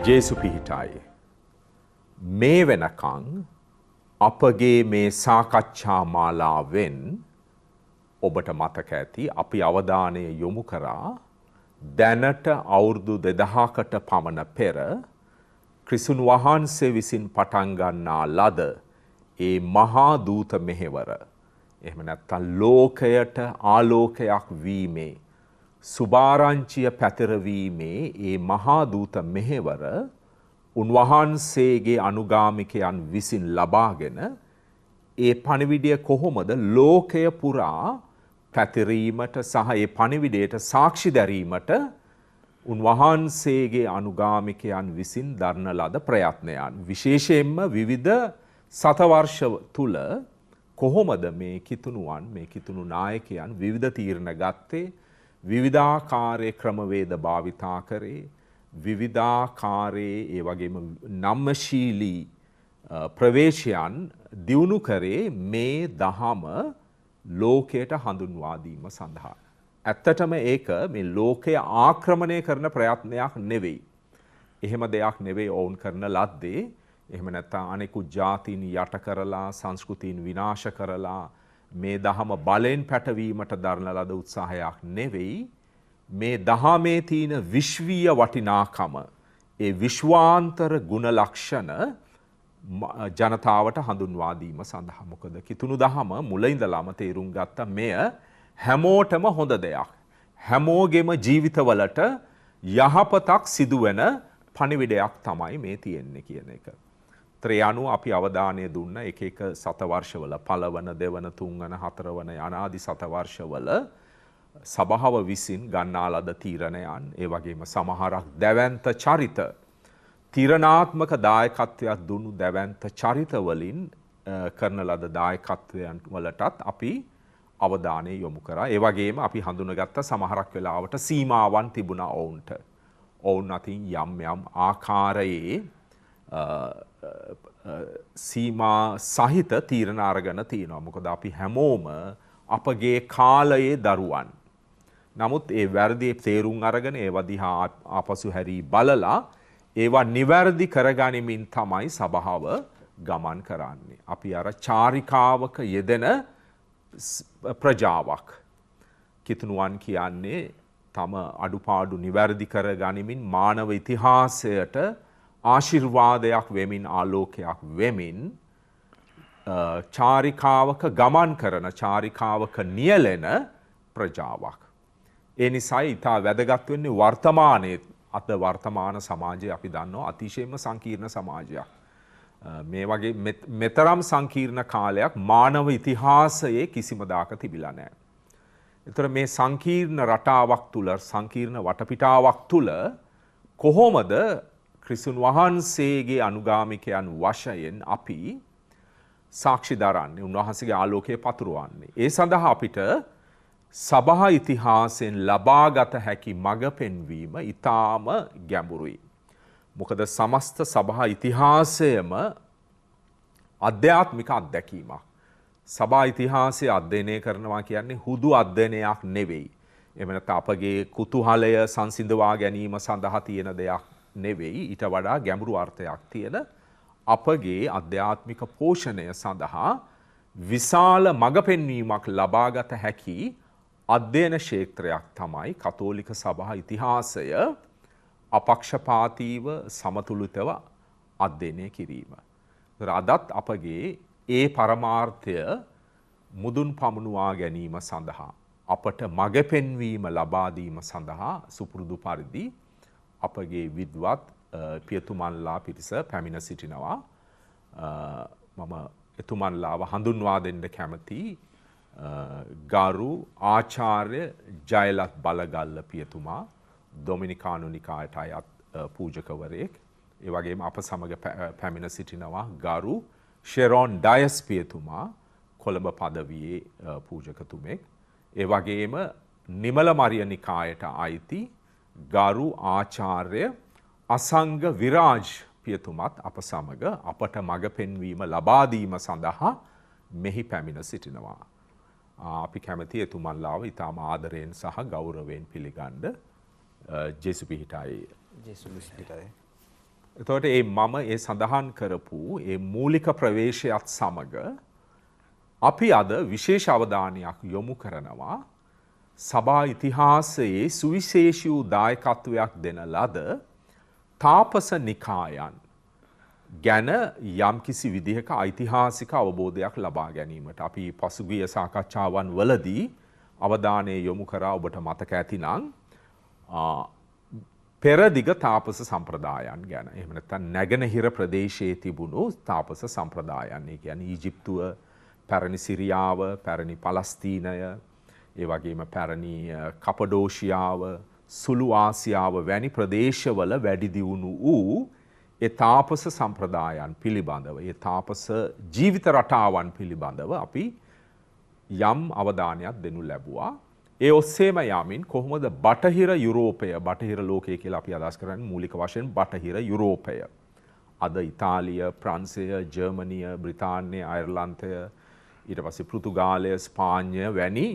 ජේසු පිහිටයි. මේ වෙනකං අපගේ මේ සාකච්ඡා මාලාවෙන් ඔබට මතක ඇති අපි අවධානය යොමු කරා දැනට අවුරුදු 2000කට පමණ පෙර ක්‍රිස්තුන් වහන්සේ විසින් පටන් ගන්නා ලද ඒ මහා දූත මෙහෙවර එහෙම නැත්නම් ලෝකයට ආලෝකයක් වීමේ සුභාරංචිය පැතිරවීමේ ඒ මහා දූත මෙහෙවර උන්වහන්සේගේ අනුගාමිකයන් විසින් ලබාගෙන ඒ පණිවිඩය කොහොමද ලෝකය පුරා පැතිරීමට සහ ඒ පණිවිඩයට සාක්ෂි දැරීමට උන්වහන්සේගේ අනුගාමිකයන් විසින් දරන ලද ප්‍රයත්නයන් විශේෂයෙන්ම විවිධ සතවර්ෂ තුල කොහොමද මේ කිතුණුවන් මේ කිතුණු නායකයන් විවිධ තීරණ ගත්තේ විවිධාකාරයේ ක්‍රමවේද භාවිතා කරේ විවිධාකාරයේ ඒ වගේම නම්‍යශීලී ප්‍රවේශයන් දියුණු කරේ මේ දහම ලෝකයට හඳුන්වා දීම සඳහා. ඇත්තටම ඒක මේ ලෝකය ආක්‍රමණය කරන ප්‍රයත්නයක් නෙවෙයි. එහෙම දෙයක් නෙවෙයි ඔවුන් කරන ලද්දේ. එහෙම නැත්නම් අනෙකුත් ජාතීන් යට කරලා සංස්කෘතීන් විනාශ කරලා මේ දහම බලෙන් පැටවීමට දරන ලද උත්සාහයක් නෙවෙයි. මේ දහමේ තියෙන විශ්වීය වටිනාකම ඒ විශ්වාන්තර ගුණ ලක්ෂණ ජනතාවට හඳුන්වා දීම සඳහා. මොකද කිතුණු දහම මුල ඉඳලාම තේරුම් ගත්ත මෙය හැමෝටම හොඳ දෙයක්. හැමෝගෙම ජීවිතවලට යහපතක් සිදුවෙන පණිවිඩයක් තමයි මේ තියෙන්නේ කියන එක. ඒ අනුව අපි අවධානය දුන්න එක එක සතවර්ෂවල පළවන දෙවන තුන්වන හතරවන අනාදි සතවර්ෂවල සභාව විසින් ගන්නා ලද තීරණයන් ඒ වගේම සමහරක් දැවැන්ත චරිත තීරණාත්මක දායකත්වයක් දුන්නු දැවැන්ත චරිත වලින් කරන ලද දායකත්වයන් වලටත් අපි අවධානය යොමු කරා. ඒ වගේම අපි හඳුනගත්ත සමහරක් වෙලාවට සීමාවන් තිබුණා ඔවුන්ට. ඔවුන් අතින් යම් යම් ආකාරයේ සීමා සහිත තීරණ අරගෙන තියෙනවා. මොකද අපි හැමෝම අපගේ කාලයේ දරුවන්. නමුත් ඒ වැරදි තේරුම් අරගෙන ඒවා දිහා ආපසු හැරී බලලා ඒවා නිවැරදි කරගනිමින් තමයි සභාව ගමන් කරන්නේ. අපි අර චාරිකාවක යෙදෙන ප්‍රජාවක්. කිතුණුවන් කියන්නේ තම අඩුපාඩු නිවැරදි කරගනිමින් මානව ඉතිහාසයට ආශිර්වාදයක් වෙමින් ආලෝකයක් වෙමින් චාරිකාවක ගමන් කරන චාරිකාවක නියැලෙන ප්‍රජාවක්. ඒ නිසා ඉතා වැදගත් වෙන්නේ වර්තමානයේ අද වර්තමාන සමාජය අපි දන්නවා අතිශයින්ම සංකීර්ණ සමාජයක්. මේ වගේ මෙතරම් සංකීර්ණ කාලයක් මානව ඉතිහාසයේ කිසිම දාක තිබිලා නැහැ. ඒතර මේ සංකීර්ණ රටාවක් තුල සංකීර්ණ වටපිටාවක් තුල කොහොමද ක්‍රිස්තුන් වහන්සේගේ අනුගාමිකයන් වශයෙන් අපි සාක්ෂි දරන්නේ උන්වහන්සේගේ ආලෝකය පතුරවන්නේ. ඒ සඳහා අපිට සභා ඉතිහාසයෙන් ලබාගත හැකි මඟ පෙන්වීම ඊටාම ගැඹුරුයි. මොකද සමස්ත සභා ඉතිහාසයම අධ්‍යාත්මික අත්දැකීමක්. සභා ඉතිහාසය අධ්‍යයනය කරනවා කියන්නේ හුදු අධ්‍යයනයක් නෙවෙයි. එහෙම නැත්නම් අපගේ කුතුහලය සංසිඳවා ගැනීම සඳහා තියෙන දෙයක් නෙවෙයි. ඊට වඩා ගැඹුරු අර්ථයක් තියෙන අපගේ අධ්‍යාත්මික පෝෂණය සඳහා විශාල මඟ පෙන්වීමක් ලබාගත හැකි අධ්‍යයන ක්ෂේත්‍රයක් තමයි කතෝලික සභා ඉතිහාසය අපක්ෂපාතීව සමතුලිතව අධ්‍යයනය කිරීම. අදත් අපගේ ඒ පරමාර්ථය මුදුන් පමුණුවා ගැනීම සඳහා අපට මඟ පෙන්වීම ලබා දීම සඳහා සුපුරුදු පරිදි අපගේ විද්වත් පියතුමන්ලා පිරිස පැමිණ සිටිනවා. මම එතුමන්ලාව හඳුන්වා දෙන්න කැමති ගරු ආචාර්ය ජයලත් බලගල්ල පියතුමා ඩොමිනිකානු නිකායට අයත් පූජකවරයෙක්. ඒ වගේම අප සමග පැමිණ සිටිනවා ගරු ෂෙරොන් ඩයස් පියතුමා කොළඹ පදවියේ පූජකතුමෙක්. ඒ වගේම නිමල මරිය නිකායට අයිති ගරු ආචාර්ය අසංග විරාජ් පියතුමත් අප සමග අපට මඟ පෙන්වීම ලබා දීම සඳහා මෙහි පැමිණ සිටිනවා. අපි කැමති එතුමන්ලාව ඉතාම ආදරයෙන් සහ ගෞරවයෙන් පිළිගන්න. ජේසු පිහිටයි. ජේසු පිහිටයි. එතකොට ඒ මම ඒ සඳහන් කරපු ඒ මූලික ප්‍රවේශයත් සමග අපි අද විශේෂ අවධානයක් යොමු කරනවා සභා ඉතිහාසයේ සුවිශේෂී වූ දායකත්වයක් දෙන ලද තාපස නිකායන් ගැන යම්කිසි විදිහක ඓතිහාසික අවබෝධයක් ලබා ගැනීමට අපි පසුගිය සාකච්ඡාවන් වලදී අවධානය යොමු කරා ඔබට මතක ඇතිනම් පෙරදිග තාපස සම්ප්‍රදායන් ගැන. එහෙම නැත්නම් නැගෙනහිර ප්‍රදේශයේ තිබුණු තාපස සම්ප්‍රදායන්. ඒ කියන්නේ ඊජිප්තුව, පැරණි සිරියාව, පැරණි පලස්තීනය, ඒ වගේම පැරණි කපඩෝෂියාව, සුළු ආසියාව වැනි ප්‍රදේශවල වැඩි දියුණු වූ ඒ තාපස සම්ප්‍රදායන් පිළිබඳව, ඒ තාපස ජීවිත රටාවන් පිළිබඳව අපි යම් අවධානයක් දෙනු ලැබුවා. ඒ ඔස්සේම යමින් කොහොමද බටහිර යුරෝපය, බටහිර ලෝකය කියලා අපි අදහස් කරන්නේ මූලික වශයෙන් බටහිර යුරෝපය. අද ඉතාලිය, ප්‍රංශය, ජර්මනිය, බ්‍රිතාන්‍ය, අයර්ලන්තය, ඊට පස්සේ පෘතුගාලය, ස්පාඤ්ඤය වැනි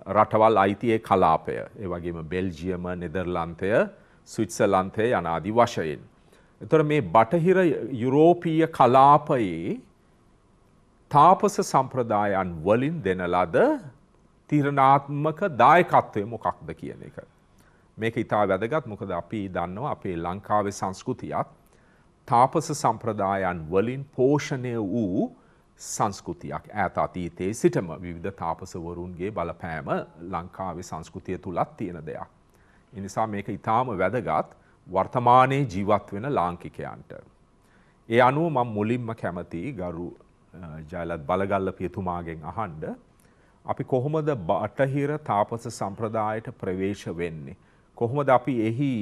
රටවල් අයිති ඒ කලාපය. ඒ වගේම බෙල්ජියම, නෙදර්ලන්තය, ස්විට්සර්ලන්තය යන ආදී වශයෙන්. එතකොට මේ බටහිර යුරෝපීය කලාපයේ තාපස සම්ප්‍රදායන් වලින් දෙන ලද තීරණාත්මක දායකත්වය මොකක්ද කියන එක. මේක ඉතා වැදගත්. මොකද අපි දන්නවා අපේ ලංකාවේ සංස්කෘතියත් තාපස සම්ප්‍රදායන් වලින් පෝෂණය වූ සංස්කෘතියක්. ඈත අතීතයේ සිටම විවිධ තාපසවරුන්ගේ බලපෑම ලංකාවේ සංස්කෘතිය තුලත් තියෙන දෙයක්. ඒ නිසා මේක ඉතාම වැදගත් වර්තමානයේ ජීවත් වෙන ලාංකිකයන්ට. ඒ අනුව මම මුලින්ම කැමති ගරු ජයලත් බලගල්ල පියතුමාගෙන් අහන්න අපි කොහොමද බටහිර තාපස සම්ප්‍රදායට ප්‍රවේශ වෙන්නේ? කොහොමද අපි එහි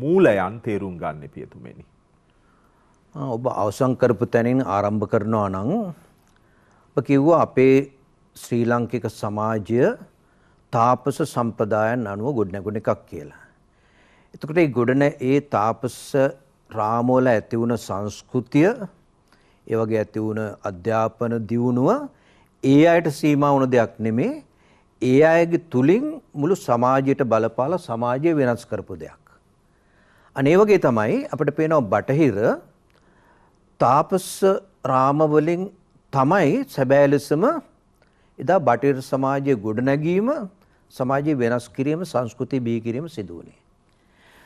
මූලයන් තේරුම් ගන්න පියතුමනි? ඔබ අවසන් කරපු තැනින් ආරම්භ කරනවා නම් ඔබ කිව්වා අපේ ශ්‍රී ලාංකික සමාජය තාපස සම්ප්‍රදායන් අනුව ගොඩනැගුණ එකක් කියලා. එතකොට ඒ තාපස රාමවල ඇති වුණ සංස්කෘතිය, ඒ වගේ ඇති වුණ අධ්‍යාපන දියුණුව ඒ අයට සීමා වුණ දෙයක් නෙමේ. ඒ අයගේ තුලින් මුළු සමාජයට බලපාලා සමාජය වෙනස් කරපු දෙයක්. අනේ වගේ තමයි අපිට පේනවා බටහිර තාපස රාම වලින් තමයි සැබෑ ලෙසම එදා බටහිර සමාජයේ ගොඩනැගීම, සමාජය වෙනස් කිරීම, සංස්කෘතිය බිහි කිරීම සිදු වුණේ.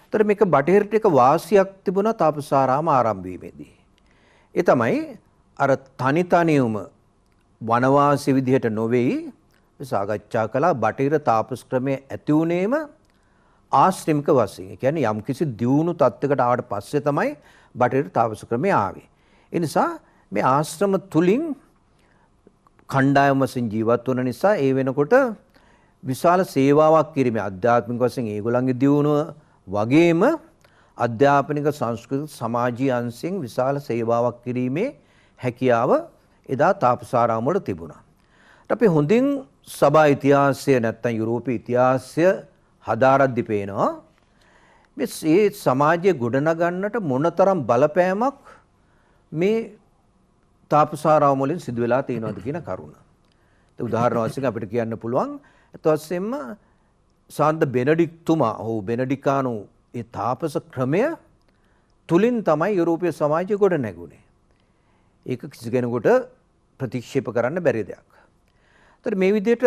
ඒතර මේක බටහිරට එක වාසියක් තිබුණා තාපසාරාම ආරම්භ වීමේදී. ඒ තමයි අර තනියම වනවාසී විදිහට නොවේයි සාකච්ඡා කළා බටහිර තාපස ක්‍රමයේ ඇති වුණේම ආශ්‍රමික වශයෙන්. ඒ කියන්නේ යම්කිසි දියුණු තත්යකට ආවට පස්සේ තමයි බටහිර තාපස ක්‍රමය ආවේ. ඒ නිසා මේ ආශ්‍රම තුලින් කණ්ඩායම් වශයෙන් ජීවත් වන නිසා ඒ වෙනකොට විශාල සේවාවක් කිරීමේ ආධ්‍යාත්මික වශයෙන් ඒගොල්ලන්ගේ දියුණුව වගේම අධ්‍යාපනික සංස්කෘතික සමාජීය අංශයෙන් විශාල සේවාවක් කිරීමේ හැකියාව එදා තාපසාරාම වල තිබුණා. අපි හොඳින් සභා ඉතිහාසය නැත්නම් යුරෝපීය ඉතිහාසය හදාරද්දි පේනවා මේ සමාජය ගොඩනගන්නට මොනතරම් බලපෑමක් මේ තාපසාරාම වලින් සිදු වෙලා තියෙනවද කියන කරුණ. උදාහරණ වශයෙන් අපිට කියන්න පුළුවන් ඒත් වශයෙන්ම සාන්ත බෙනඩික්තුමා හෝ බෙනඩිකානු ඒ තාපස ක්‍රමය තුලින් තමයි යුරෝපීය සමාජය ගොඩ නැගුණේ. ඒක කිසි කෙනෙකුට ප්‍රතික්ෂේප කරන්න බැරි දෙයක්. ඒතර මේ විදිහට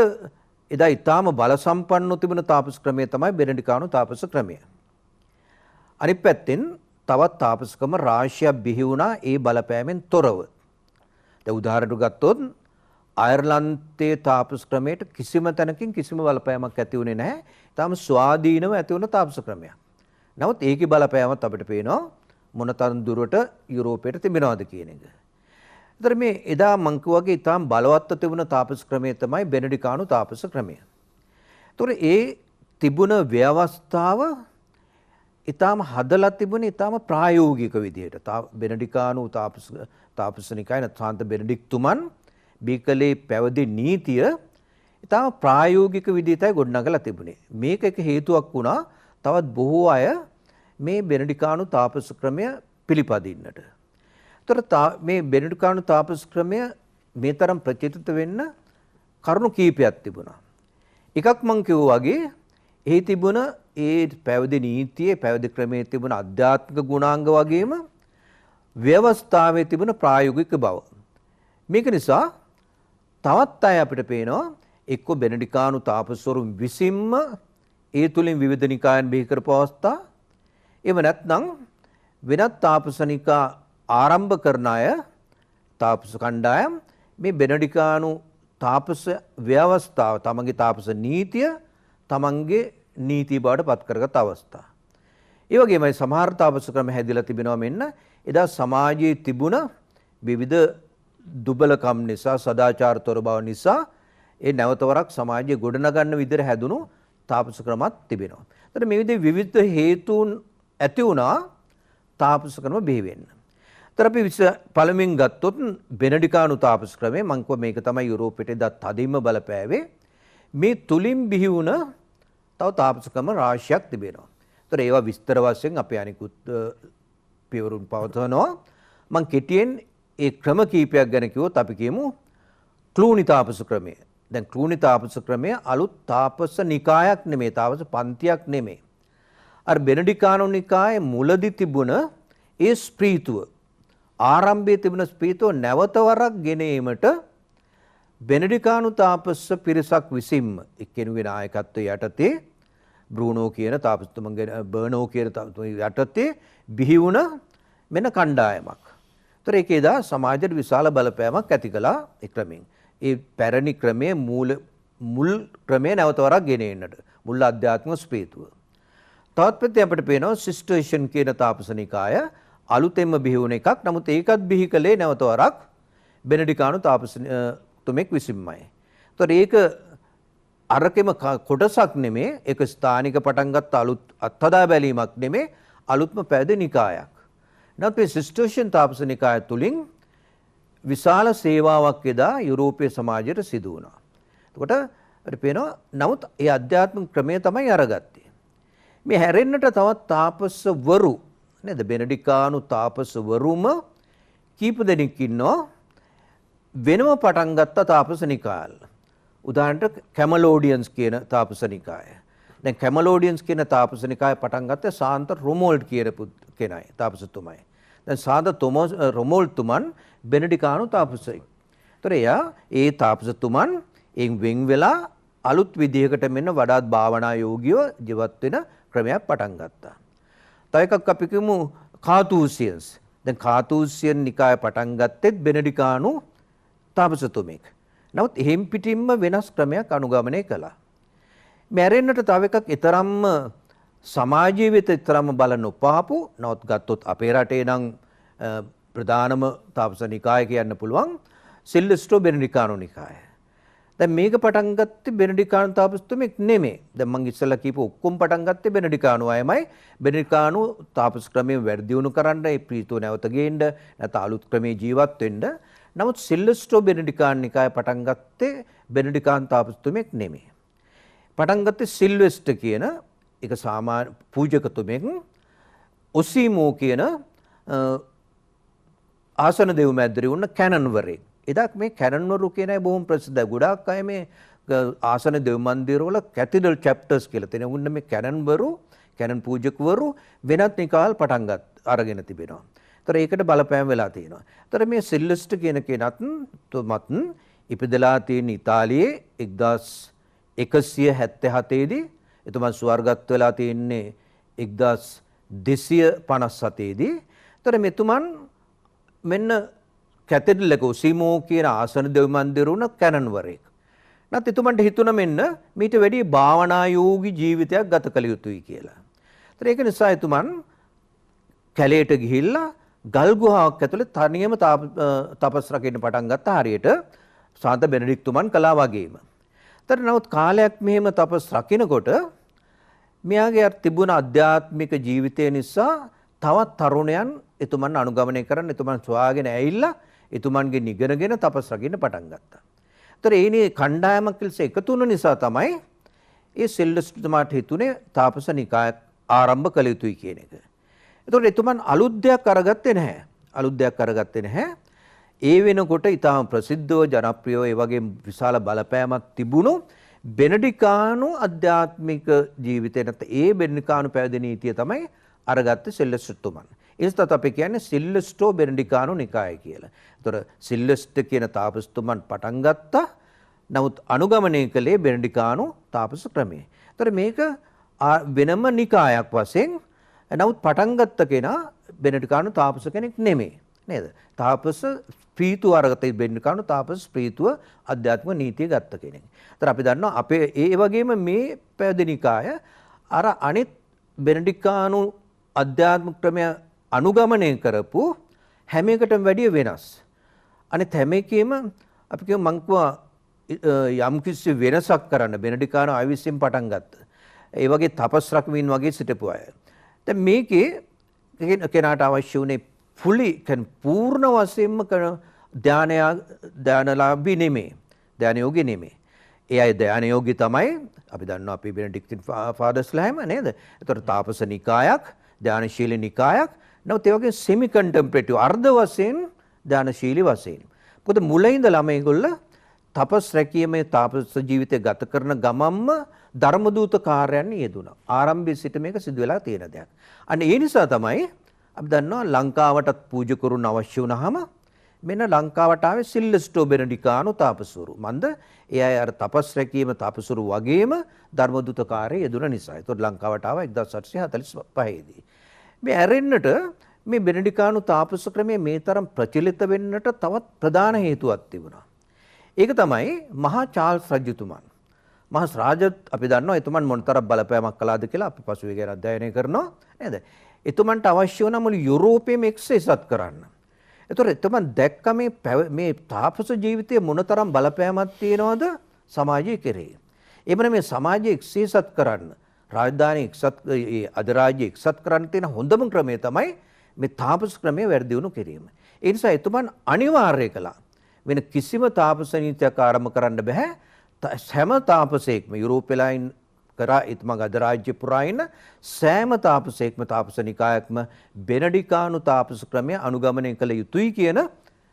එදා ඊටාම බල සම්පන්නව තිබුණ තාපස ක්‍රමය තමයි බෙනඩිකානු තාපස ක්‍රමය. අනිත් පැත්තෙන් තවත් තාපසකම රාශියක් බිහි වුණා ඒ බලපෑමෙන් තොරව. දැන් උදාහරණයක් ගත්තොත් අයර්ලන්තයේ තාපස ක්‍රමයට කිසිම තැනකින් කිසිම බලපෑමක් ඇති වුණේ නැහැ. තාම ස්වාධීනව ඇති වුණ තාපස ක්‍රමයක්. නමුත් ඒකේ බලපෑමත් අපිට පේනවා මොනතරම් දුරට යුරෝපයට තිබෙනවද කියන එක. ඒතර මේ එදා මං වගේ ඊටාම් බලවත්ව තිබුණ තාපස ක්‍රමය තමයි බෙනඩිකානු තාපස ක්‍රමය. ඒතර ඒ තිබුණ ව්‍යවස්ථාව ඊටාම හදලා තිබුණේ ඊටාම ප්‍රායෝගික විදිහට. බෙනඩිකානු තාපසනිකයි නැත්නම් බෙනඩික්තුමන් බීකලේ පැවති නීතිය ඊටාම ප්‍රායෝගික විදිහටයි ගොඩනගලා තිබුණේ. මේක එක හේතුවක් වුණා තවත් බොහෝ අය මේ බෙනඩිකානු තාපස ක්‍රමය පිළිපදින්නට. ඒතර මේ බෙනඩිකානු තාපස ක්‍රමය මේ තරම් ප්‍රචලිත වෙන්න කරුණු කීපයක් තිබුණා. එකක් මං කිව්වා වගේ එහි තිබුණ ඒ පැවිදි නීතියේ පැවිදි ක්‍රමයේ තිබුණ අධ්‍යාත්මික ගුණාංග වගේම ව්‍යවස්ථාවේ තිබුණ ප්‍රායෝගික බව. මේක නිසා තවත් අය අපිට පේනවා එක්ක බෙනඩිකානු තාපසවරුන් විසින්ම ඒ තුලින් විවිධ නිකායන් බිහි කරපු අවස්ථා, එහෙම නැත්නම් වෙනත් තාපසනිකා ආරම්භ කරන අය තාපස කණ්ඩායම් මේ බෙනඩිකානු තාපස ව්‍යවස්ථාව තමන්ගේ තාපස නීතිය තමන්ගේ නීති බවට පත් කරගත් අවස්ථා. ඒ වගේමයි සමහර තාපස ක්‍රම හැදිලා තිබෙනවා මෙන්න එදා සමාජයේ තිබුණ විවිධ දුබලකම් නිසා සදාචාරතොර බව නිසා ඒ නැවතවරක් සමාජයේ ගොඩනගන්න විදිහට හැදුණු තාපස ක්‍රමත් තිබෙනවා. ඒතර මේ විදිහේ විවිධ හේතුන් ඇති වුණා තාපස ක්‍රම බිහි වෙන්න. ඒතර අපි පළමුවෙන් ගත්තොත් බෙනඩිකානු තාපස ක්‍රමය මම කිව්වා මේක තමයි යුරෝපයට එදා තදින්ම බලපෑවේ. මේ තුලින් බිහි වුණ තව තාපස ක්‍රම රාශියක් තිබෙනවා. ඒතර ඒවා විස්තර වශයෙන් අපි අනිකුත් පියවරුන් පවත්වනවා. මම කෙටියෙන් ඒ ක්‍රම කීපයක් ගැන කිව්වොත් අපි කියමු ක්ලූනි තාපස ක්‍රමය. දැන් ක්ලූනි තාපස ක්‍රමය අලුත් තාපස නිකායක් නෙමෙයි, තාපස පන්තියක් නෙමෙයි. අර බෙනඩිකානු නිකායේ මුලදී තිබුණ ඒ ස්ප්‍රීතුව, ආරම්භයේ තිබුණ ස්ප්‍රීතුව නැවත වරක් ගෙනීමට බෙනඩිකානු තාපස පිරිසක් විසින්ම එක්කෙනෙකුගේ නායකත්වයේ යටතේ බ්‍රූනෝ කියන තාපසතුමන්ගේ බර්නෝ කියන තාපසතුමන්ගේ යටතේ බිහි වුණ මෙන්න කණ්ඩායමක්. ඒතර ඒකේ දා සමාජයට විශාල බලපෑමක් ඇති කළා ඒ ක්‍රමෙන්. ඒ පැරණි ක්‍රමයේ මුල් ක්‍රමයේ නැවත වරක් ගෙන එන්නට මුල් අධ්‍යාත්මික ස්පීතුව. තවත් පැත්තේ අපිට පේනවා සිස්ටර්ෂන් කියන තාපසනිකාය අලුතෙන්ම බිහි වුණ එකක්. නමුත් ඒකත් බිහි කළේ නැවත වරක් බෙනඩිකානු තාපසතුමෙක් විසින්මයි. ඒතර ඒක අරකෙම කොටසක් නෙමේ, ඒක ස්ථානික පටන් ගත්ත අලුත් අත්හදා බැලීමක් නෙමේ, අලුත්ම පැවිදි නිකායක්. නමුත් මේ සිස්ටර්ෂන් තාපස නිකාය තුලින් විශාල සේවාවක් එදා යුරෝපීය සමාජයට සිදු වුණා. එතකොට අපිට පේනවා නමුත් ඒ අධ්‍යාත්මික ක්‍රමය තමයි අරගත්තේ. මේ හැරෙන්නට තවත් තාපසවරු නේද, බෙනඩිකානු තාපසවරුම කීප දෙනෙක් ඉන්නවා වෙනම පටන් ගත්ත තාපස නිකායල්. උදාහරණට කැමලෝඩියන්ස් කියන තාපස නිකාය. දැන් කැමලෝඩියන්ස් කියන තාපස නිකාය පටන් ගත්තේ සාන්ත රොමෝල්ඩ් කියන කෙනයි, තාපසතුමයි. දැන් සාන්ත රොමෝල්ඩ් තුමන් බෙනඩිකානු තාපසයෙක්. ඒතර එයා ඒ තාපසතුමන් එන් වෙන් වෙලා අලුත් විදිහකට මෙන්න වඩාත් භාවනා යෝගීව ජීවත් වෙන ක්‍රමයක් පටන් ගත්තා. තව එකක් අපි කියමු කාතූසියන්ස්. දැන් කාතූසියන් නිකාය පටන් ගත්තෙත් බෙනඩිකානු තාපසතුමෙක්. නමුත් එහෙම් පිටින්ම වෙනස් ක්‍රමයක් අනුගමනය කළා. මැරෙන්නට තව එකක් ඊතරම්ම සමාජීය වෙත ඊතරම්ම බල නොපාපු, නවත් ගත්තොත් අපේ රටේ නම් ප්‍රධානම තාපස නිකාය කියන්න පුළුවන් සිල්වෙස්ට්‍රෝ බෙනඩිකානු නිකාය. දැන් මේක පටන් ගත්තේ බෙනඩිකානු තාපසතුමෙක් නෙමෙයි. දැන් මම ඉස්සෙල්ලා කියපු ඔක්කොම පටන් ගත්තේ බෙනඩිකානු අයමයි. බෙනඩිකානු තාපස ක්‍රමයෙන් වැඩි දියුණු කරන්න, ඒ ප්‍රීතෝ නැවත ගේන්න, නැත්නම් අලුත් ක්‍රමේ ජීවත් වෙන්න. නමුත් සිල්වෙස්ට්‍රෝ බෙනඩිකානු නිකාය පටන් ගත්තේ බෙනඩිකානු තාපසතුමෙක් නෙමෙයි. පටන් ගත්තේ සිල්වෙස්ටර් කියන එක සාමාන්‍ය පූජකතුමෙක්, ඔසීමෝ කියන ආසන දෙව් මැද්දේ වුණ කැනන්වරේ. එදා මේ කැනන්වරු කියන අය බොහොම ප්‍රසිද්ධයි. ගොඩාක් අය මේ ආසන දෙව් මන්දිරවල කැතිඩල් චැප්ටර්ස් කියලා තියෙනවා. උන්න මේ කැනන්වරු, කැනන් පූජකවරු වෙනත් නිකාල් පටන් අරගෙන තිබෙනවා. ඒතර ඒකට බලපෑම් වෙලා තියෙනවා. ඒතර මේ සිල්වෙස්ටර් කියන කෙනත් තුමත් ඉපදලා තියෙන ඉතාලියේ 1177 දී, එතුමන් ස්වර්ගස්ථ වෙලා තියෙන්නේ 1257 දී. ඒතර මෙතුමන් මෙන්න කැතෙඩල් එක ඔසීමෝ කියන ආසන දෙව් මන්දිර උන කැනන්වරෙක්. නැත් එතුමන්ට හිතුණ මෙන්න මීට වැඩි භාවනා යෝගී ජීවිතයක් ගත කළ යුතුයි කියලා. ඒතර ඒක නිසා එතුමන් කැලේට ගිහිල්ලා ගල් ගුහාවක් ඇතුලේ තනියම තපස් රකින්න පටන් ගත්තා, හරියට සාන්ත බෙනඩික්ට් තුමන් කළා වගේම. ඒතර නමුත් කාලයක් මෙහෙම තපස් රකින්නකොට මෙයාගේ අර තිබුණ ආධ්‍යාත්මික ජීවිතය නිසා තවත් තරුණයන් එතුමන් අනුගමනය කරන්න එතුමන් සොයාගෙන ඇවිල්ලා එතුමන්ගේ නිගනගෙන තපස් රකින්න පටන් ගත්තා. ඒතර ඒනේ කණ්ඩායමක් ලෙස එකතු වුණ නිසා තමයි ඒ සිල්වෙස්ටර් තුමාට හිතුනේ තාපස නිකාය ආරම්භ කළ යුතුයි කියන එක. ඒතකොට එතුමන් අලුත් දෙයක් අරගත්තේ නැහැ. අලුත් දෙයක් අරගත්තේ නැහැ. ඒ වෙනකොට ඊටාම ප්‍රසිද්ධව ජනප්‍රියව ඒ වගේ විශාල බලපෑමක් තිබුණු බෙනඩිකානු ආධ්‍යාත්මික ජීවිතේ නැත්නම් ඒ බෙනඩිකානු පැවිදි නීතිය තමයි අරගත්තේ සිල්වෙස්ටර් තුමන්. ඒසත් අපි කියන්නේ සිල්ලස්ටෝ බෙනඩිකානු නිකාය කියලා. ඒතර සිල්ලස්ට කියන තාපසතුමන් පටන් ගත්තා. නමුත් අනුගමනය කළේ බෙනඩිකානු තාපස ක්‍රමය. ඒතර මේක වෙනම නිකායක් වශයෙන් නමුත් පටන් ගත්ත කෙනා බෙනඩිකානු තාපස කෙනෙක් නෙමෙයි. නේද? තාපස ප්‍රීතුව අරගත බෙනඩිකානු තාපස ප්‍රීතුව අධ්‍යාත්මික නීතිය ගත්ත කෙනෙක්. ඒතර අපි දන්නවා අපේ ඒ වගේම මේ පැවිදි නිකාය අර අනිත් බෙනඩිකානු අධ්‍යාත්මික ක්‍රමය අනුගමනය කරපු හැම එකටම වැඩිය වෙනස්. අනිත් හැම එකෙම අපි කියමු මං කිව්වා යම් කිසි වෙනසක් කරන්න බෙනඩිකානු අය විසින් පටන් ගත්තා. ඒ වගේ තපස් රකිමින් වගේ සිටපු අය. දැන් මේකේ කෙනාට අවශ්‍ය වුණේ fully පූර්ණ වශයෙන්ම කරන ධානලාභී නෙමෙයි. ධානයෝගී නෙමෙයි. ඒ අය ධානයෝගී තමයි අපි දන්නවා අපි බෙනඩික්ටින් ෆාදර්ස්ලා හැම නේද? ඒතර තාපස නිකායක්, ධානශීලී නිකායක්, නමුත් ඒ වගේ semi contemplative අර්ධ වශයෙන් ධානශීලී වශයෙන්. මොකද මුල ඉඳලා මේගොල්ල තපස් රැකීමේ තාපස ජීවිතය ගත කරන ගමම්ම ධර්මදූත කාර්යයන් යෙදුණා. ආරම්භයේ සිට මේක සිදු වෙලා තියෙන දෙයක්. අන්න ඒ නිසා තමයි අපි දන්නවා ලංකාවටත් පූජ කරුණ අවශ්‍ය වුණාම මෙන්න ලංකාවට ආවේ සිල්ලස්ටෝ බෙනඩිකානු තාපසවරු. මන්ද ඒ අය අර තපස් රැකීම තාපසවරු වගේම ධර්මදූත කාර්යය යෙදුණ නිසා. ඒතකොට ලංකාවට ආවා 1845 දී. මේ ඇරෙන්නට මේ බෙනඩිකානු තාපස ක්‍රමයේ මේ තරම් ප්‍රචලිත වෙන්නට තවත් ප්‍රධාන හේතුවක් තිබුණා. ඒක තමයි මහා චාල්ස් රජතුමන්. මහා රාජත් අපි දන්නවා එතුමන් මොනතරම් බලපෑමක් කළාද කියලා අපි පසුවේ ගැන අධ්‍යයනය කරනවා නේද? එතුමන්ට අවශ්‍ය වුණා මුළු යුරෝපයේම එක්සේසත් කරන්න. ඒතොර එතුමන් දැක්ක මේ තාපස ජීවිතයේ මොනතරම් බලපෑමක් තියෙනවද සමාජයේ කෙරේ. එබැවින් මේ සමාජයේ එක්සේසත් කරන්න රාජධානී අධිරාජ්‍ය එක්සත් කරන්න තියෙන හොඳම ක්‍රමය තමයි මේ තාපස ක්‍රමය වැඩි දියුණු කිරීම. ඒ නිසා එතුමන් අනිවාර්ය කළා වෙන කිසිම තාපස නීතියක් ආරම්භ කරන්න බෑ. හැම තාපසයෙක්ම යුරෝපෙලායින් කරා ඉත්මග අධිරාජ්‍ය පුරා ඉන්න සෑම තාපසයෙක්ම තාපස නිකායක්ම බෙනඩිකානු තාපස ක්‍රමය අනුගමනය කළ යුතුයි කියන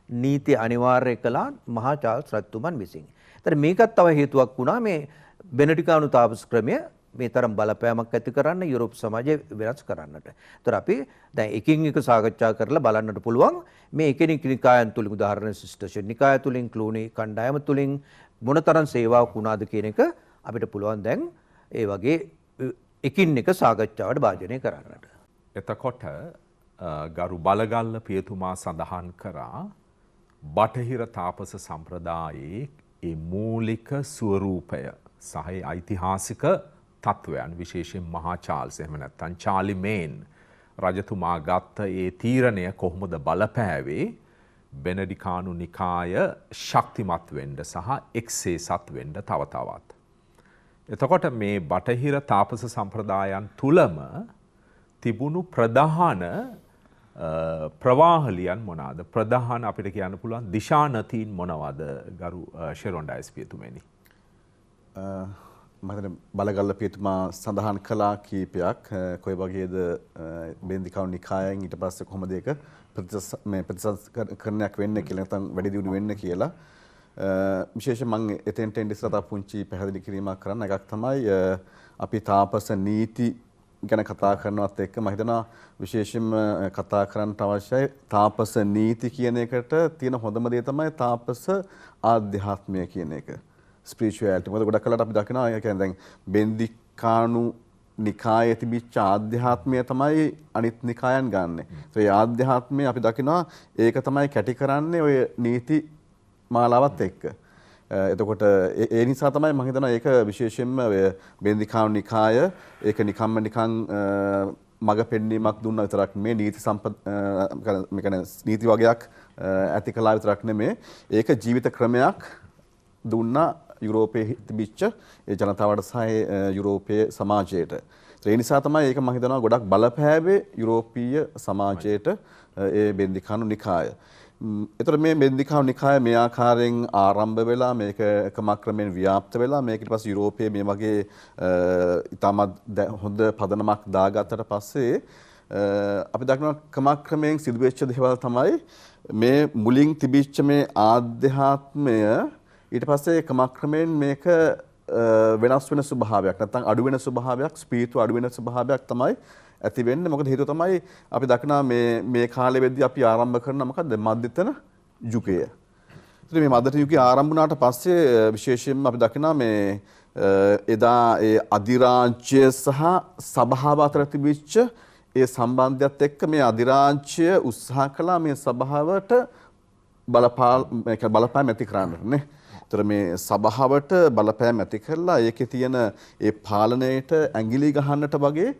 නීතිය අනිවාර්ය කළා මහා චාල්ස් රජතුමන් විසින්. ඒතර මේකත් තව හේතුවක් වුණා මේ බෙනඩිකානු තාපස ක්‍රමය මේ තරම් බලපෑමක් ඇති කරන්න යුරෝප සමාජය වෙනස් කරන්නට. ඒතර අපි දැන් එකින් එක සාකච්ඡා කරලා බලන්නට පුළුවන් මේ එකිනෙක නිකායන් තුලින් උදාහරණ සිස්ටර්ෂන් නිකාය තුලින් ක්ලූනි කණ්ඩායම තුලින් මොනතරම් සේවාවක් වුණාද කියන එක අපිට පුළුවන් දැන් ඒ වගේ එකින් එක සාකච්ඡාවට භාජනය කරන්නට. එතකොට ගරු බලගල්ල පියතුමා සඳහන් කරා බටහිර තාපස සම්ප්‍රදායේ ඒ මූලික ස්වරූපය සහ ඓතිහාසික තත්වයන් විශේෂයෙන් මහා චාල්ස් එහෙම නැත්නම් චාලි මේන් රජතුමා ගත්ත ඒ තීරණය කොහොමද බලපෑවේ බෙනඩිකානු නිකාය ශක්තිමත් වෙන්න සහ එක්සේසත් වෙන්න තව තවත්. එතකොට මේ බටහිර තාපස සම්ප්‍රදායන් තුලම තිබුණු ප්‍රධාන ප්‍රවාහලියන් මොනවාද? ප්‍රධාන අපිට කියන්න පුළුවන් දිශානතීන් මොනවාද? ගරු ෂෙරොන් ඩයස් පියතුමනි. මම බලගල්ල පියතුමා සඳහන් කළා කීපයක් කොයි වගේද බෙනඩිකානු නිකායෙන් ඊට පස්සේ කොහොමද ඒක ප්‍රතිසංස්කරණයක් වෙන්නේ කියලා නැත්නම් වැඩි දියුණු වෙන්නේ කියලා. විශේෂයෙන් මම එතෙන්ට එන්න ඉස්සරහට පුංචි පැහැදිලි කිරීමක් කරන්න. එකක් තමයි අපි තාපස නීති ගැන කතා කරනවත් එක්ක මම හිතනවා විශේෂයෙන්ම කතා කරන්න අවශ්‍යයි තාපස නීති කියන එකට තියෙන හොඳම දේ තමයි තාපස ආධ්‍යාත්මය කියන එක. ස්පිරිචුවැලිටි. මොකද ගොඩක් කලකට අපි දකිනවා ඒ කියන්නේ දැන් බෙන්දිකානු නිකායේ තිබිච්ච ආධ්‍යාත්මය තමයි අනිත් නිකායන් ගන්නෙ. ඒ ආධ්‍යාත්මය අපි දකිනවා ඒක තමයි කැටි කරන්නේ ඔය නීති මාලාවත් එක්ක. එතකොට ඒ නිසා තමයි මම හිතනවා ඒක විශේෂයෙන්ම බෙන්දිකානු නිකාය ඒක නිකම්ම නිකන් මග පෙන්වීමක් දුන්නා විතරක් නෙමෙයි නීති වගයක් ඇති කළා විතරක් නෙමෙයි ඒක ජීවිත ක්‍රමයක් දුන්නා යුරෝපයේ තිබිච්ච ඒ ජනතාවට සහ යුරෝපයේ සමාජයට. ඒ නිසා තමයි ඒක මම හිතනවා ගොඩක් බලපෑවේ යුරෝපීය සමාජයට ඒ බෙන්දිකානු නිකාය. ඒතර මේ බෙන්දිකානු නිකාය මේ ආකාරයෙන් ආරම්භ වෙලා මේක ක්‍රමක්‍රමයෙන් ව්‍යාප්ත වෙලා මේක ඊට පස්සේ යුරෝපයේ මේ වගේ ඉතාමත් හොඳ පදනමක් දාගත්තට පස්සේ අපි දකිනවා ක්‍රමක්‍රමයෙන් සිදුවෙච්ච දේවල් තමයි මේ මුලින් තිබිච්ච මේ ආධ්‍යාත්මය ඊට පස්සේ ක්‍රමක්‍රමයෙන් මේක වෙනස් වෙන ස්වභාවයක් නැත්නම් අඩු වෙන ස්වභාවයක් ස්පීතු අඩු වෙන ස්වභාවයක් තමයි ඇති වෙන්නේ. මොකද හේතුව තමයි අපි දකිනා මේ කාලෙ වෙද්දී අපි ආරම්භ කරන මොකද්ද මධ්‍යතන යුගය. ඉතින් මේ මධ්‍යතන යුගය ආරම්භ වුණාට පස්සේ විශේෂයෙන්ම අපි දකිනා මේ එදා ඒ අධිරාජ්‍ය සහ සභාව අතර තිබිච්ච ඒ සම්බන්ධයත් එක්ක මේ අධිරාජ්‍ය උත්සාහ කළා මේ සභාවට බලපෑම් ඇති කරන්න නේ. ඒතර මේ සභාවට බලපෑම් ඇති කරලා ඒකේ තියෙන ඒ පාලනයට ඇඟිලි ගහන්නට වගේ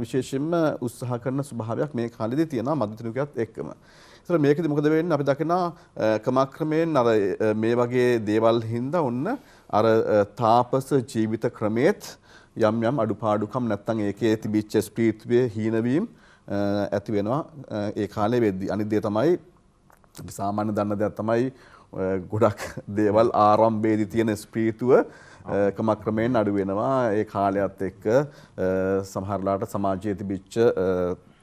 විශේෂයෙන්ම උත්සාහ කරන ස්වභාවයක් මේ කාලෙදී තියෙනවා මධ්‍යතන යුගයත් එක්කම. ඒතර මේකෙදි මොකද වෙන්නේ අපි දකිනවා ක්‍රමක්‍රමයෙන් අර මේ වගේ දේවල් හින්දා ඔන්න අර තාපස ජීවිත ක්‍රමයේත් යම් යම් අඩුපාඩුකම් නැත්තම් ඒකේ තිබිච්ච ස්පීත්වයේ හීනවීම ඇති වෙනවා ඒ කාලේ වෙද්දී. අනිත් දේ තමයි අපි සාමාන්‍ය දන්න දෙයක් තමයි ගොඩක් දේවල් ආරම්භයේදී තියෙන ස්පීතුව ක්‍රමක්‍රමයෙන් අඩු වෙනවා ඒ කාලයත් එක්ක සමහරලාට සමාජයේ තිබිච්ච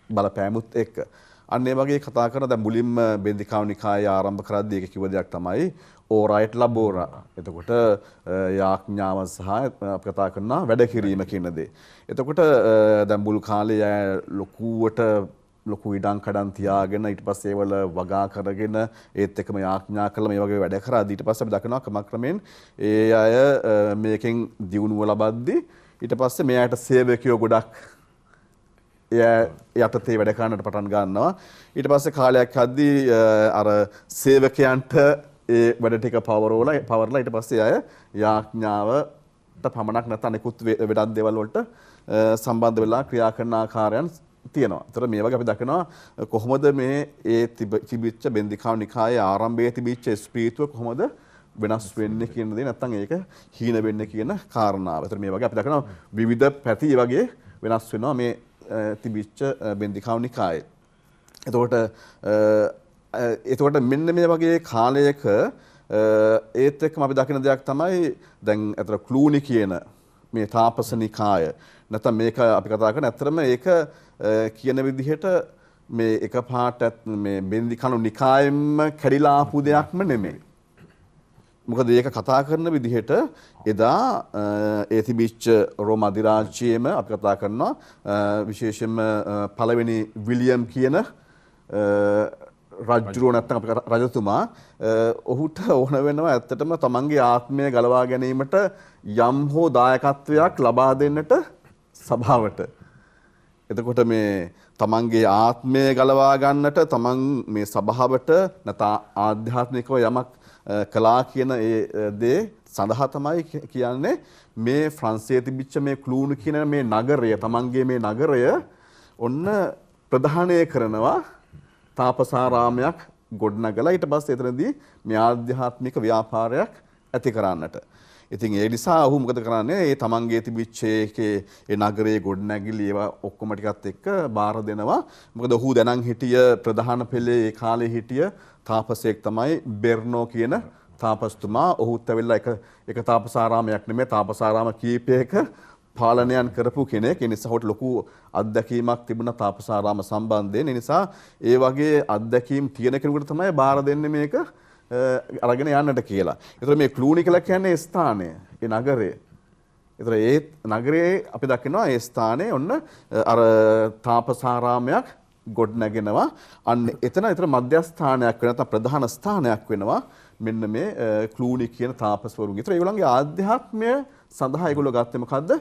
බලපෑමුත් එක්ක. අන්න ඒ වගේ කතා කරන දැන් මුලින්ම බෙන්දිකාව නිකායේ ආරම්භ කරද්දී ඒක කිව්ව දෙයක් තමයි ඕරයිට් ලබෝරා. එතකොට යාඥාව සහ අපි කතා කරනවා වැඩ කිරීම කියන දේ. එතකොට දැන් මුල් කාලේ ලොකු ඉඩම් කඩම් තියාගෙන ඊට පස්සේ ඒවල වගා කරගෙන ඒත් එක්කම යාඥා කළා මේ වගේ වැඩ කරා. ඊට පස්සේ අපි දකිනවා ක්‍රමක්‍රමයෙන් ඒ අය මේකෙන් දියුණුව ලබද්දී ඊට පස්සේ මේ අයට සේවකයෝ ගොඩක් යටතේ වැඩ කරන්නට පටන් ගන්නවා. ඊට පස්සේ කාලයක් යද්දී අර සේවකයන්ට ඒ වැඩ ටික පවර්ලා ඊට පස්සේ අය යාඥාවට පමණක් නැත්නම් අනිකුත් වෙනත් දේවල් වලට සම්බන්ධ වෙලා ක්‍රියා කරන ආකාරයන් තියෙනවා. ඒතර මේ වගේ අපි දකිනවා කොහොමද මේ ඒ තිබිච්ච බෙන්දිකාව නිකායේ ආරම්භයේ තිබිච්ච ස්පීතුව කොහොමද වෙනස් වෙන්නේ කියන දේ නැත්නම් ඒක හීන වෙන්නේ කියන කාරණාව. ඒතර මේ වගේ අපි දකිනවා විවිධ පැති වගේ වෙනස් වෙනවා මේ තිබිච්ච බෙන්දිකාව නිකායේ. එතකොට මෙන්න මේ වගේ කාලයක ඒත් එක්කම අපි දකින දෙයක් තමයි දැන් අතර ක්ලූනි කියන මේ තාපස නිකාය. නැත්නම් මේක අපි කතා කරන ඇත්තටම ඒක කියන විදිහට මේ එකපාරට මේ බෙන්දිකණු නිකායෙම කැඩිලා ආපු දෙයක්ම නෙමෙයි. මොකද ඒක කතා කරන විදිහට එදා ඒ තිබිච්ච රෝම අධිරාජ්‍යයේම අපි කතා කරනවා විශේෂයෙන්ම පළවෙනි විලියම් කියන රජුරෝ නැත්නම් අපේ රජතුමා ඔහුට ඕන වෙනවා ඇත්තටම තමන්ගේ ආත්මය ගලවා ගැනීමට යම් හෝ දායකත්වයක් ලබා දෙන්නට සභාවට. එතකොට මේ තමන්ගේ ආත්මය ගලවා ගන්නට තමන් මේ සභාවට නැත්නම් ආධ්‍යාත්මිකව යමක් කලා කියන ඒ දේ සඳහා තමයි කියන්නේ මේ ෆ්‍රාන්සියේ තිබිච්ච මේ ක්ලූනු කියන මේ නගරය තමන්ගේ මේ නගරය ඔන්න ප්‍රධානය කරනවා තාපසාරාමයක් ගොඩනගලා ඊට පස්සේ එතනදී මේ ආධ්‍යාත්මික ව්‍යාපාරයක් ඇති කරන්නට. ඉතින් ඒ නිසා ඔහු මොකද කරන්නේ? ඒ තමන්ගේ තිබිච්ච ඒ නගරයේ ගොඩනැගිලි ඒවා ඔක්කොම ටිකත් එක්ක බාර දෙනවා. මොකද ඔහු දැනන් හිටිය ප්‍රධාන පෙළේ ඒ කාලේ හිටිය තාපසයෙක් තමයි බෙර්නෝ කියන තාපස්තුමා. ඔහුත් ඇවිල්ලා එක තාපසාරාමයක් නෙමෙයි තාපසාරාම කීපයක පාලනයන් කරපු කෙනෙක්. ඒ නිසා හොට ලොකු අත්දැකීමක් තිබුණා තාපසාරාම සම්බන්ධයෙන්. ඒ නිසා ඒ වගේ අත්දැකීම් තියෙන කෙනෙකුට තමයි බාර දෙන්නේ මේක අරගෙන යන්නට කියලා. ඒතර මේ ක්ලූනි කියලා කියන්නේ ස්ථානය, ඒ නගරය. ඒතර ඒ නගරයේ අපි දකිනවා ඒ ස්ථානයේ ඔන්න අර තාපසාරාමයක් ගොඩ නැගෙනවා. අන්න එතන මධ්‍යස්ථානයක් වෙන නැත්නම් ප්‍රධාන ස්ථානයක් වෙනවා මෙන්න මේ ක්ලූනි කියන තාපසවරුන්ගේ. ඒතර ඒගොල්ලන්ගේ ආධ්‍යාත්මය සඳහා ඒගොල්ලෝ ගත්තේ මොකද්ද?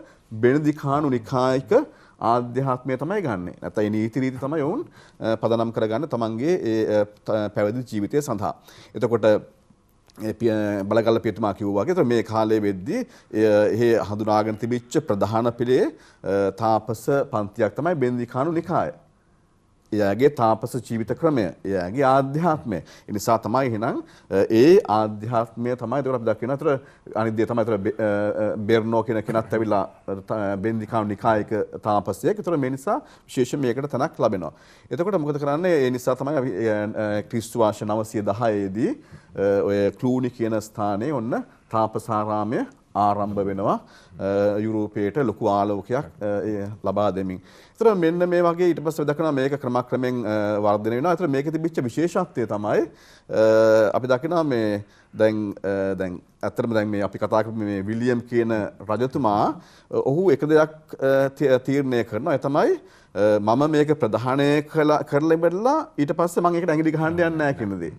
බෙනදිකානු නිකායික ආධ්‍යාත්මය තමයි ගන්නෙ. නැත්නම් මේ නීති රීති තමයි වුන් පදනම් කරගන්න තමන්ගේ ඒ පැවිදි ජීවිතය සඳහා. එතකොට බලගල්ල පියතුමා කිව්වා වගේ මේ කාලයේ වෙද්දී එහි හඳුනාගෙන තිබිච්ච ප්‍රධාන පිළේ තාපස පන්තියක් තමයි බෙන්දිකානු නිකාය. එයාගේ තාපස ජීවිත ක්‍රමය, එයාගේ ආධ්‍යාත්මය. ඒ නිසා තමයි එහෙනම් ඒ ආධ්‍යාත්මය තමයි ඒක අපි දකින්න. අතර අනිත් දේ තමයි බෙර්නෝ කියන කෙනත් ඇවිල්ලා බෙන්දිකානු නිකායක තාපසයෙක්. ඒතර මේ නිසා විශේෂයෙන් මේකට තැනක් ලැබෙනවා. එතකොට මොකද කරන්නේ? ඒ නිසා තමයි අපි ක්‍රිස්තු වර්ෂ 910 දී ඔය ක්ලූනි කියන ස්ථානයේ ඔන්න තාපසාරාමය ආරම්භ වෙනවා යුරෝපයට ලොකු ආලෝකයක් ලබා දෙමින්. ඒතර මෙන්න මේ වගේ ඊට පස්සේ දකිනවා මේක ක්‍රමක්‍රමයෙන් වර්ධනය වෙනවා. ඒතර මේකේ තිබිච්ච විශේෂත්වය තමයි අපි දකිනවා මේ දැන් ඇත්තටම දැන් මේ අපි කතා කරපු මේ විලියම් කියන රජතුමා ඔහු එක දෙයක් තීරණය කරනවා. ඒ තමයි මම මේක ප්‍රධානය කරලා ඉවරලා ඊට පස්සේ මම ඒකට ඇඟිලි ගහන්න යන්නේ නැහැ කියන දේ.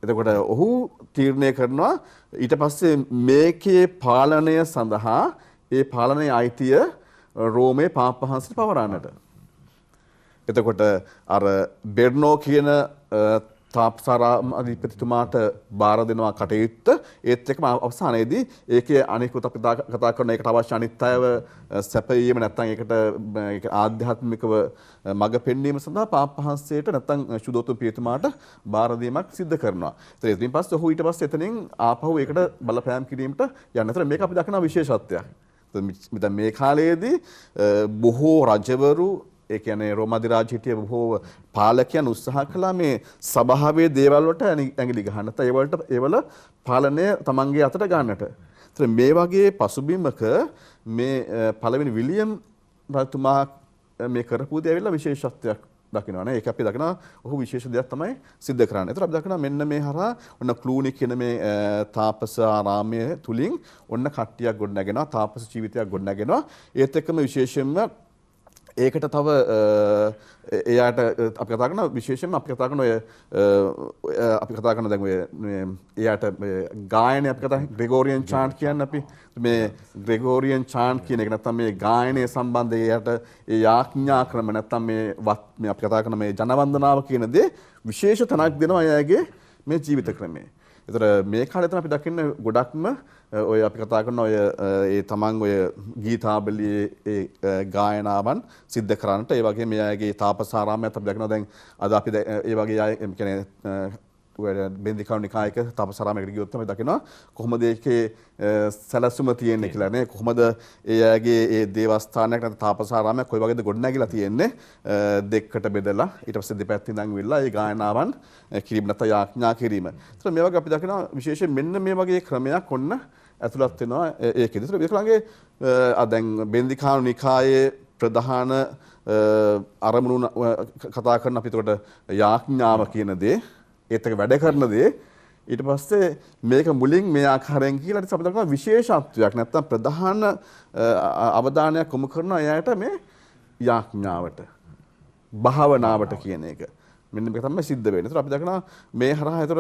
එතකොට ඔහු තීරණය කරනවා ඊට පස්සේ මේකේ පාලනය සඳහා ඒ පාලනයේ අයිතිය රෝමේ පාප් වහන්සේට පවරන්නට. එතකොට අර බෙර්නෝ කියන තාප්සාරාම අධිපතිතුමාට බාර දෙනවා කටයුත්ත. ඒත් එක්කම අවසානයේදී ඒකේ අනිකුත් අපි කතා කරන එකට අවශ්‍ය අනිත් අයව සැපයීම නැත්නම් ඒකට ආධ්‍යාත්මිකව මඟ පෙන්වීම සඳහා පාප් වහන්සේට නැත්නම් සුදෝතුම් පියතුමාට බාර දීමක් සිද්ධ කරනවා. ඉතින් පස්සේ ඔහු ඊට පස්සේ එතනින් ආපහු ඒකට බලපෑම් කිරීමට යනවා. ඒතර මේක අපි දකින විශේෂත්වයක්. දැන් මේ කාලයේදී බොහෝ රජවරු ඒ කියන්නේ රෝම අධිරාජ්‍ය හිටිය බොහෝ පාලකයන් උත්සාහ කළා මේ සභාවේ දේවල් වලට ඇඟිලි ගහන්න. ඒවල පාලනය තමන්ගේ අතට ගන්නට. ඒතර මේ වගේ පසුබිමක මේ පළවෙනි විලියම් රජතුමා මේ කරපු දේ ඇවිල්ලා විශේෂත්වයක් දකිනවා නේ. ඒක අපි දකිනවා ඔහු විශේෂ දෙයක් තමයි සිද්ධ කරන්නේ. ඒතර අපි දකිනවා මෙන්න මේ හරහා ඔන්න ක්ලූනි කියන මේ තාපස ආරාමයේ තුලින් ඔන්න කට්ටියක් ගොඩනගෙනවා. තාපස ජීවිතයක් ගොඩනගෙනවා. ඒත් එක්කම විශේෂයෙන්ම ඒකට තව එයාට අපි කතා කරන විශේෂයෙන්ම අපි කතා කරන අපි කතා කරන දැන් ඔය එයාට ගායනය අපි කතා ග්‍රෙගෝරියන් චාන්ට් කියන්නේ අපි මේ ග්‍රෙගෝරියන් චාන්ට් කියන එක නැත්නම් මේ ගායනය සම්බන්ධයෙන් එයාට ඒ යාඥා ක්‍රම නැත්නම් මේ අපි කතා කරන මේ ජනවන්දනාව කියන දේ විශේෂ තනක් දෙනවා එයාගේ මේ ජීවිත ක්‍රමයේ. ඒතර මේ කාලේ තමයි අපි දකින්නේ ගොඩක්ම ඔය අපි කතා කරන ඔය ඒ තමන් ඔය ගීතාවලියේ ඒ ගායනාවන් සිද්ධ කරන්නට ඒ වගේ මේ අයගේ තාපසාරාමයක් අපි දකිනවා. දැන් අද අපි ඒ වගේ අය කියන්නේ බෙන්දිකවුන් නිකායක තාපසාරාමයකට ගියොත් තමයි දකිනවා කොහොමද ඒකේ සැලසුම තියෙන්නේ කියලා නේ. කොහොමද ඒ අයගේ ඒ දේවස්ථානයක් නැත්නම් තාපසාරාමයක් කොයි වගේද ගොඩනැගිලා තියෙන්නේ දෙකකට බෙදලා ඊට පස්සේ දෙපැත්තෙන් ඉඳන් විල්ලා ඒ ගායනාවන් කිරීම නැත්නම් යාඥා කිරීම. ඒතර මේ වගේ අපි දකිනවා විශේෂයෙන් මෙන්න මේ වගේ ක්‍රමයක් ඔන්න ඇතුළත් වෙනවා ඒකෙදි. ඒතර මේකලගේ දැන් බෙන්දිකාණු නිකායේ ප්‍රධාන අරමුණු කතා කරන අපි එතකොට යාඥාව කියන දේ ඒත් එක වැඩ කරන දේ ඊට පස්සේ මේක මුලින් මේ ආකාරයෙන් කියලා අපි දක්වන විශේෂත්වයක් නැත්නම් ප්‍රධාන අවධානයක් යොමු කරන අයයට මේ යාඥාවට භාවනාවට කියන එක. මෙන්න මේක තමයි සිද්ධ වෙන්නේ. ඒතර අපි දකිනවා මේ හරහා ඒතර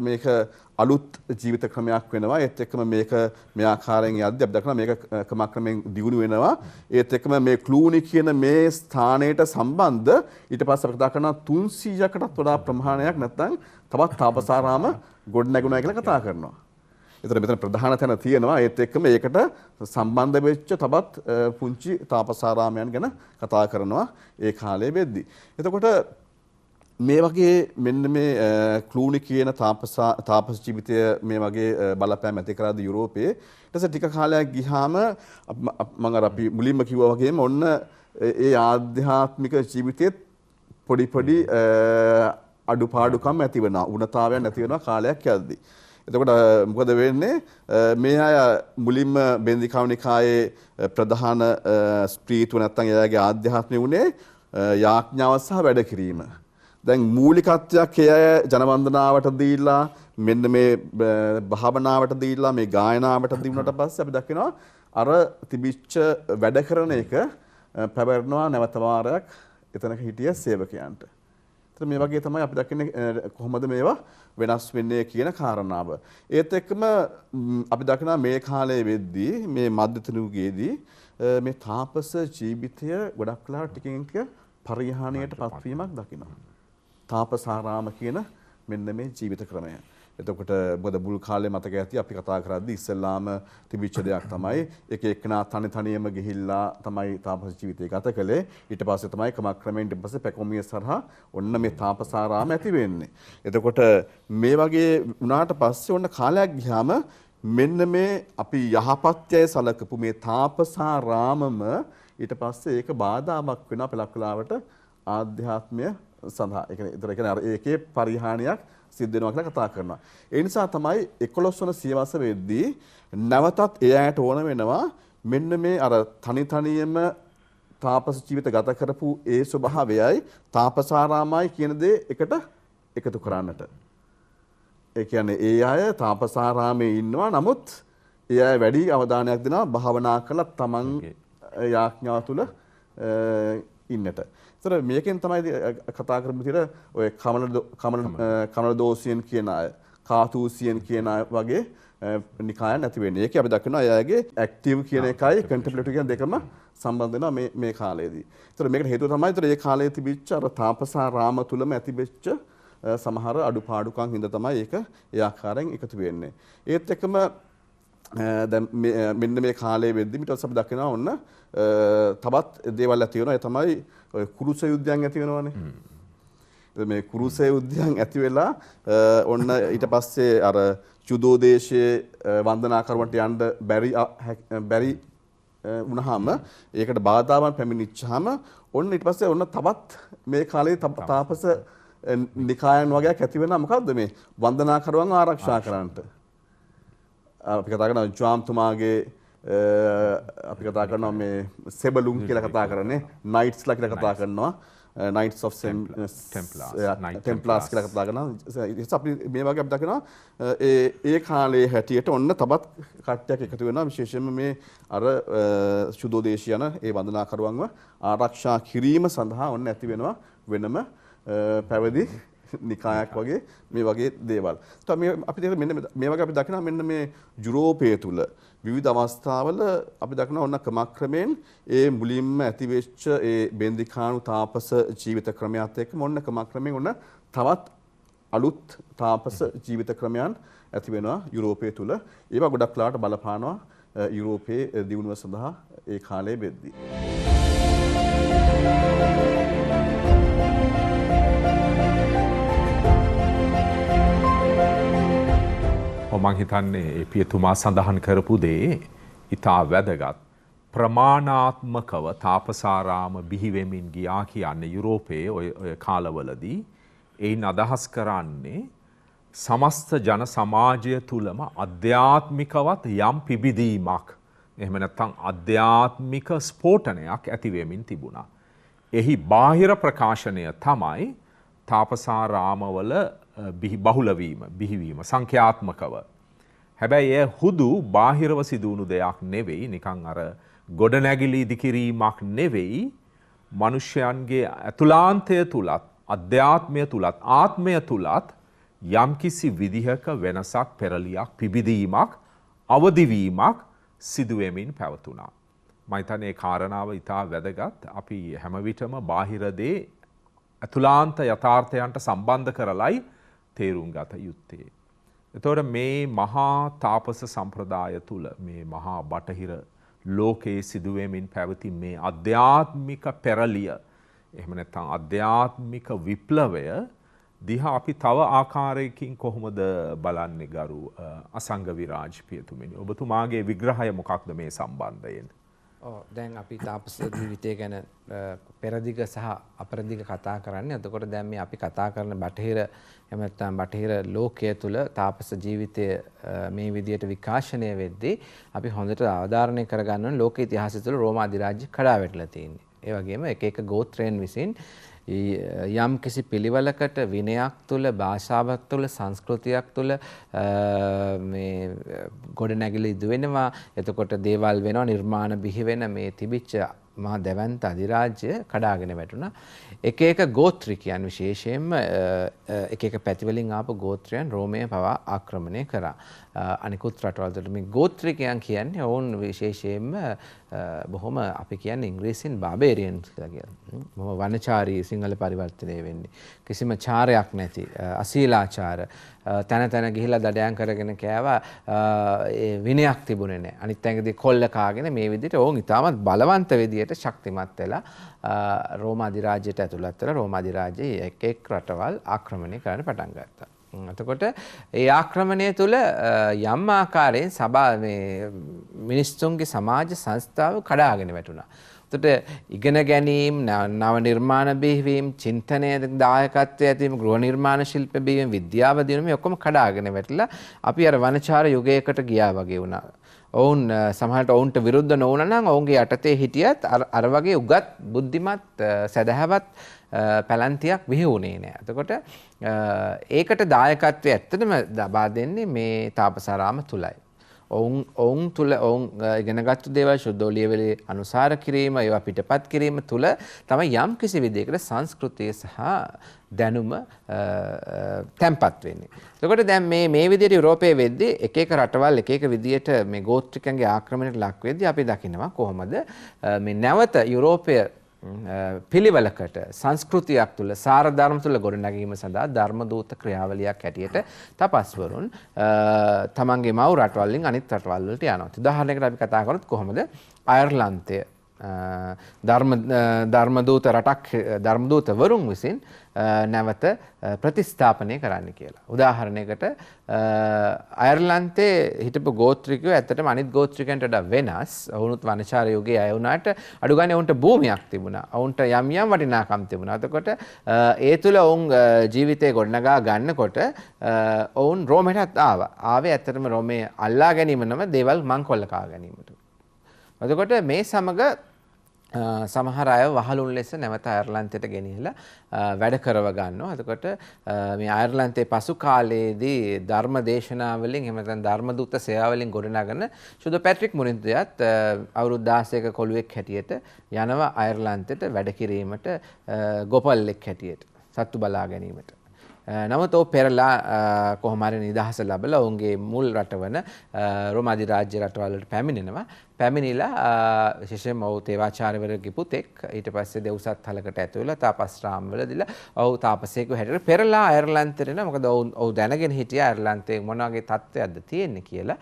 මේක අලුත් ජීවිත ක්‍රමයක් වෙනවා. ඒත් එක්කම මේක මේ ආකාරයෙන් යද්දී අපි දකිනවා මේක ක්‍රමක්‍රමයෙන් දියුණු වෙනවා. ඒත් එක්කම මේ ක්ලූනි කියන මේ ස්ථානයට සම්බන්ධ ඊට පස්සේ අපි කතා කරනවා 300කටත් වඩා ප්‍රමාණයක් නැත්නම් තවත් තාපසාරාම ගොඩ නැගුණා කියලා කතා කරනවා. ඒතර මෙතන ප්‍රධාන තැන තියෙනවා. ඒත් එක්කම ඒකට සම්බන්ධ වෙච්ච තවත් පුංචි තාපසාරාමයන් ගැන කතා කරනවා ඒ කාලේ වෙද්දී. එතකොට මේ වගේ මෙන්න මේ ක්ලූනි කියන තාපස ජීවිතය මේ වගේ බලපෑම් ඇති කරාද යුරෝපයේ. ඊට පස්සේ ටික කාලයක් ගියාම මම අර අපි මුලින්ම කිව්වා වගේම ඔන්න ඒ ආධ්‍යාත්මික ජීවිතෙත් පොඩි අඩුපාඩුකම් ඇති වෙනවා. උණතාවයන් ඇති වෙනවා කාලයක් යද්දී. එතකොට මොකද වෙන්නේ මේ අය මුලින්ම බෙන්දිකාණු නිකායේ ප්‍රධාන ස්ප්‍රීතු නැත්නම් එයාගේ ආධ්‍යාත්මය උනේ යාඥාව සහ වැඩ කිරීම. දැන් මූලිකත්වයක් එය ජනවන්දනාවට දීලා මෙන්න මේ භාවනාවට දීලා මේ ගායනාවට දීුණාට පස්සේ අපි දකිනවා අර තිබිච්ච වැඩ කරන එක පැවැරෙනවා නැවත වාරයක් එතනක හිටිය සේවකයන්ට. ඒත් මේ වගේ තමයි අපි දකින්නේ කොහොමද මේවා වෙනස් වෙන්නේ කියන කාරණාව. ඒත් එක්කම අපි දකිනවා මේ කාලයේ වෙද්දී මේ මධ්‍යතන යුගයේදී මේ තාපස ජීවිතය ගොඩක් වෙලා ටිකින් ටික පරිහානියට පත්වීමක් දකිනවා. තාපසාරාම කියන මෙන්න මේ ජීවිත ක්‍රමය. එතකොට මොකද බුල් කාලේ මතක ඇති අපි කතා කරද්දී ඉස්සෙල්ලාම තිබිච්ච දෙයක් තමයි එක එක්කෙනා තනියම ගිහිල්ලා තමයි තාපස ජීවිතය ගත කළේ. ඊට පස්සේ තමයි ක්‍රමයෙන් ඊට පස්සේ පැකොමිය සරහා ඔන්න මේ තාපසාරාම ඇති වෙන්නේ. එතකොට මේ වගේ වුණාට පස්සේ ඔන්න කාලයක් ගියාම මෙන්න මේ අපි යහපත්යයි සලකපු මේ තාපසාරාමම ඊට පස්සේ ඒක බාධාවක් වෙනවා පළක් වෙලාවට ආධ්‍යාත්මය සඳහා. ඒ කියන්නේ අර ඒකේ පරිහානියක් සිද්ධ වෙනවා කියලා කතා කරනවා. ඒ නිසා තමයි 11 වන සියවස වෙද්දී නැවතත් ඒ අයට ඕන වෙනවා මෙන්න මේ අර තනියම තාපස ජීවිත ගත කරපු ඒ ස්වභාවයයි තාපසාරාමයි කියන දේ එකට එකතු කරන්නට. ඒ කියන්නේ ඒ අය තාපසාරාමේ ඉන්නවා නමුත් ඒ අය වැඩි අවධානයක් දෙනවා භාවනා කළා තමන් යාඥාව තුළ ඉන්නට. ඒතර මේකෙන් තමයි කතා කරමු විදිහට ඔය කමල දෝසියන් කියන අය, කාතූසියන් කියන අය වගේ නිකායන් නැති වෙන්නේ. ඒකේ අපි දකිනවා එයාගේ ඇක්ටිව් කියන එකයි කන්ටෙම්ප්ලේටිව් කියන දෙකම සම්බන්ධ වෙනවා මේ කාලයේදී. ඒතර මේකට හේතුව තමයි ඒතර මේ කාලයේ තිබිච්ච අර තාපසාරාම තුලම ඇතිවෙච්ච සමහර අඩුපාඩුකම් හින්දා තමයි ඒක ඒ ආකාරයෙන් එකතු වෙන්නේ. ඒත් එක්කම දැන් මෙන්න මේ කාලයේ වෙද්දි ඊට පස්සේ අපි දකිනවා ඔන්න තවත් දේවල් ඇති වෙනවා. ඒ තමයි ඔය කුරුස යුද්ධයන් ඇති වෙනවානේ. මේ කුරුස යුද්ධයන් ඇති වෙලා ඔන්න ඊට පස්සේ අර චුදෝ දේශයේ වන්දනා කරුවන්ට යන්න බැරි වුණාම ඒකට බාධාවන් පැමිණිච්චාම ඔන්න ඊට පස්සේ ඔන්න තවත් මේ කාලේ තාපස නිකායන් වගේක් ඇති වෙනවා. මොකද්ද මේ වන්දනා කරුවන් ආරක්ෂා කරන්නට. අපි කතා කරනවා ජාම්තුමාගේ අපි කතා කරනවා මේ සෙබළුන් කියලා කතා කරන්නේ නයිට්ස්ලා කියලා කතා කරනවා Knights of Templars කියලා කතා කරනවා. අපි මේ වගේ අපි දකිනවා ඒ කාලේ හැටියට ඔන්න තවත් කට්ටියක් එකතු වෙනවා විශේෂයෙන්ම මේ අර සුදෝදේශී යන ඒ වන්දනා කරුවන්ව ආරක්ෂා කිරීම සඳහා ඔන්න ඇති වෙනවා වෙනම පැවිදි නිකායක් වගේ මේ වගේ දේවල්. අපි මෙන්න මේ වගේ අපි දකිනවා මෙන්න මේ යුරෝපයේ තුල විවිධ අවස්ථාවල අපි දකිනවා ඔන්න ක්‍රමක්‍රමයෙන් ඒ මුලින්ම ඇතිවෙච්ච ඒ බෙන්දිකානු තාපස ජීවිත ක්‍රමයත් එක්ක ඔන්න ක්‍රමක්‍රමයෙන් ඔන්න තවත් අලුත් තාපස ජීවිත ක්‍රමයන් ඇති වෙනවා යුරෝපයේ තුල. ඒවා ගොඩක් ලාට බලපානවා යුරෝපයේ දියුණුව සඳහා ඒ කාලයේ වෙද්දී. මම හිතන්නේ ඒ පියතුමා සඳහන් කරපු දේ ඉතා වැදගත්. ප්‍රමාණාත්මකව තාපසාරාම බිහි වෙමින් ගියා කියන්නේ යුරෝපයේ ඔය කාලවලදී එයින් අදහස් කරන්නේ සමස්ත ජන සමාජය තුලම අධ්‍යාත්මිකවත් යම් පිබිදීමක් එහෙම නැත්නම් අධ්‍යාත්මික ස්ෆෝටනයක් ඇති වෙමින් තිබුණා. එහි බාහිර ප්‍රකාශනය තමයි තාපසාරාමවල බහුල වීම, බිහිවීම සංඛ්‍යාත්මකව. හැබැයි එය හුදු බාහිරව සිදුවුණු දෙයක් නෙවෙයි, නිකන් අර ගොඩනැගිලි ඉදිකිරීමක් නෙවෙයි. මිනිසයන්ගේ අතුලාන්තය තුලත්, අධ්‍යාත්මය තුලත්, ආත්මය තුලත් යම්කිසි විදිහක වෙනසක්, පෙරලියක්, පිබිදීමක්, අවදිවීමක් සිදු වෙමින් පැවතුණා. මම හිතන්නේ මේ කාරණාව ඉතා වැදගත්. අපි හැම විටම බාහිර දේ අතුලාන්ත යථාර්ථයන්ට සම්බන්ධ කරලයි තේරුම් ගත යුත්තේ. එතකොට මේ මහා තාපස සම්ප්‍රදාය තුල මේ මහා බටහිර ලෝකයේ සිදුවෙමින් පැවති මේ අධ්‍යාත්මික පෙරලිය එහෙම නැත්නම් අධ්‍යාත්මික විප්ලවය දිහා අපි තව ආකාරයකින් කොහොමද බලන්නේ ගරු අසංග විරාජ් පියතුමනි? ඔබතුමාගේ විග්‍රහය මොකක්ද මේ සම්බන්ධයෙන්? දැන් අපි තාපස ජීවිතය ගැන පෙරදිග සහ අපරදිග කතා කරන්නේ. එතකොට දැන් මේ අපි කතා කරන බටහිර එහෙම නැත්නම් බටහිර ලෝකයේ තුල තාපස ජීවිතය මේ විදියට විකාශනය වෙද්දී අපි හොඳට අවධාරණය කරගන්න ඕන ලෝක ඉතිහාසය තුල රෝම අධිරාජ්‍ය කඩා වැටලා තියෙන්නේ. ඒ වගේම එක එක ගෝත්‍රයන් විසින් යම් කිසි පිළිවෙලකට විනයක් තුළ, භාෂාවක් තුළ, සංස්කෘතියක් තුළ මේ ගොඩනැගිලි ඉදු වෙනවා. එතකොට දේවල් වෙනවා, නිර්මාණ බිහි වෙන මේ තිබිච්ච මහා දැවැන්ත අධිරාජ්‍ය කඩාගෙන වැටුණා. එක එක ගෝත්‍රිකයන් විශේෂයෙන්ම එක එක පැතිවලින් ආපු ගෝත්‍රයන් රෝමය පවා ආක්‍රමණය කරා. අනිකුත් රටවල් වලට මේ ගෝත්‍රිකයන් කියන්නේ ඔවුන් විශේෂයෙන්ම බොහොම අපි කියන්නේ ඉංග්‍රීසියෙන් බාබේරියන්ස් කියලා කියනවා. බොහොම වනචාරී සිංහල පරිවර්තනය වෙන්නේ. කිසිම චාරයක් නැති අශීලාචාර තන තන ගිහිලා දඩයන් කරගෙන කෑවා. ඒ විනයක් තිබුණේ නැහැ. අනිත් ඇඟදී කොල්ල කාගෙන මේ විදිහට ඕන් ඉතාමත් බලවන්ත විදිහට ශක්තිමත් වෙලා රෝම අධිරාජ්‍යයට ඇතුළත් වෙලා රෝම අධිරාජ්‍යයේ එක් එක් රටවල් ආක්‍රමණය කරන්න පටන් ගත්තා. එතකොට ඒ ආක්‍රමණය තුළ යම් ආකාරයෙන් මිනිස්සුන්ගේ සමාජ සංස්ථාව කඩාගෙන වැටුණා. එතකොට ඉගෙන ගැනීම, නව නිර්මාණ බිහිවීම, චින්තනයේ දායකත්වය ඇතිවීම, ගෘහ නිර්මාණ ශිල්ප බිහිවීම, විද්‍යාව දිනුම මේ ඔක්කොම කඩාගෙන වැටිලා අපි අර වනචාර යුගයකට ගියා වගේ වුණා. ඔවුන් සමහරට ඔවුන්ට විරුද්ධ නොවුණා නම් ඔවුන්ගේ යටතේ හිටියත් අර වගේ උගත් බුද්ධිමත් සදහැවත් පැලන්තියක් බිහි වුණේ නෑ. එතකොට ඒකට දායකත්වය ඇත්තටම ලබා දෙන්නේ මේ තාපසාරාම තුලයි. ඔවුන් තුල ඔවුන් ඉගෙනගත්තු දේවල් ශුද්ධෝලියවලේ අනුසාර කිරීම, ඒවා පිටපත් කිරීම තුල තමයි යම් කිසි විදිහකට සංස්කෘතිය සහ දැනුම තැම්පත් වෙන්නේ. එතකොට දැන් මේ විදිහට යුරෝපයේ වෙද්දී එක එක රටවල් එක එක විදිහට මේ ගෝත්‍රිකයන්ගේ ආක්‍රමණයට ලක් වෙද්දී අපි දකිනවා කොහොමද මේ නැවත යුරෝපය පිළිවෙලකට සංස්කෘතියක් තුළ සාර ධර්ම තුළ ගොඩනැගීම සඳහා ධර්මදූත ක්‍රියාවලියක් හැටියට තපස්වරුන් තමන්ගේ මව් රටවල් වලින් අනිත් රටවල් වලට යනවා. උදාහරණයකට අපි කතා කරොත් කොහොමද අයර්ලන්තය ධර්මදූත රටක් ධර්මදූතවරුන් විසින් නැවත ප්‍රතිස්ථාපනය කරන්න කියලා. උදාහරණයකට අයර්ලන්තයේ හිටපු ගෝත්‍රිකයෝ ඇත්තටම අනිත් ගෝත්‍රිකයන්ට වඩා වෙනස්. ඔවුනුත් වනචාර යුගයේ අය වුණාට අඩු ගානේ ඔවුන්ට භූමියක් තිබුණා. ඔවුන්ට යම් වටිනාකම් තිබුණා. එතකොට ඒ තුල ඔවුන් ජීවිතේ ගොඩනගා ගන්නකොට ඔවුන් රෝමෙටත් ආවා. ආවේ ඇත්තටම රෝමේ අල්ලා ගැනීම නම දේවල් මංකොල්ල කා ගැනීමට. එතකොට මේ සමග සමහර අය වහලුන් ලෙස නැවත අයර්ලන්තයට ගෙනිහිලා වැඩ කරව ගන්නවා. එතකොට මේ අයර්ලන්තයේ පසු කාලයේදී ධර්ම දේශනා වලින් එහෙම නැත්නම් ධර්ම දූත සේවා වලින් ගොඩනගන ශුද්ධ පැට්‍රික් මුනින්දයත් අවුරුදු 16ක කොළුවෙක් හැටියට යනවා අයර්ලන්තයට වැඩ කිරීමට ගොපල්ලෙක් හැටියට සත්තු බලා ගැනීමට. නමුත් ඔහු පෙරලා කොහොම හරි නිදහස ලැබලා ඔවුන්ගේ මුල් රටවන රෝම අධිරාජ්‍ය රටවල් වලට පැමිණෙනවා. පැමිණිලා විශේෂයෙන්ම ඔහු තේවාචාර්යවරයෙකුගේ පුතෙක් ඊට පස්සේ දෙව්සත් හලකට ඇතු වෙලා තාපස්රාම් වල දීලා ඔහු තාපසයෙකු හැටියට පෙරලා අයර්ලන්තයට එනවා. මොකද ඔහු දැනගෙන හිටියා අයර්ලන්තයේ මොන වගේ තත්ත්වයක්ද තියෙන්නේ කියලා.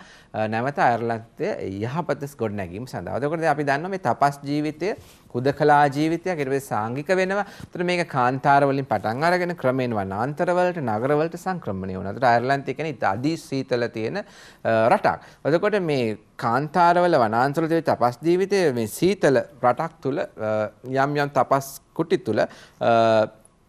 නැවත අයර්ලන්තයේ යහපත ගොඩනැගීම සඳහා. එතකොට අපි දන්නවා මේ තපස් ජීවිතය හුදකලා ජීවිතයක් ඊට පස්සේ සාංගික වෙනවා. ඒතර මේක කාන්තාර වලින් පටන් අරගෙන ක්‍රමයෙන් වනාන්තර වලට නගර වලට සංක්‍රමණය වුණා. ඒතර අයර්ලන්තය කියන්නේ අධි සීතල තියෙන රටක්. එතකොට මේ කාන්තාරවල වනාන්තරවල තියෙන තපස් ජීවිතයේ මේ සීතල රටක් තුල යම් තපස් කුටි තුල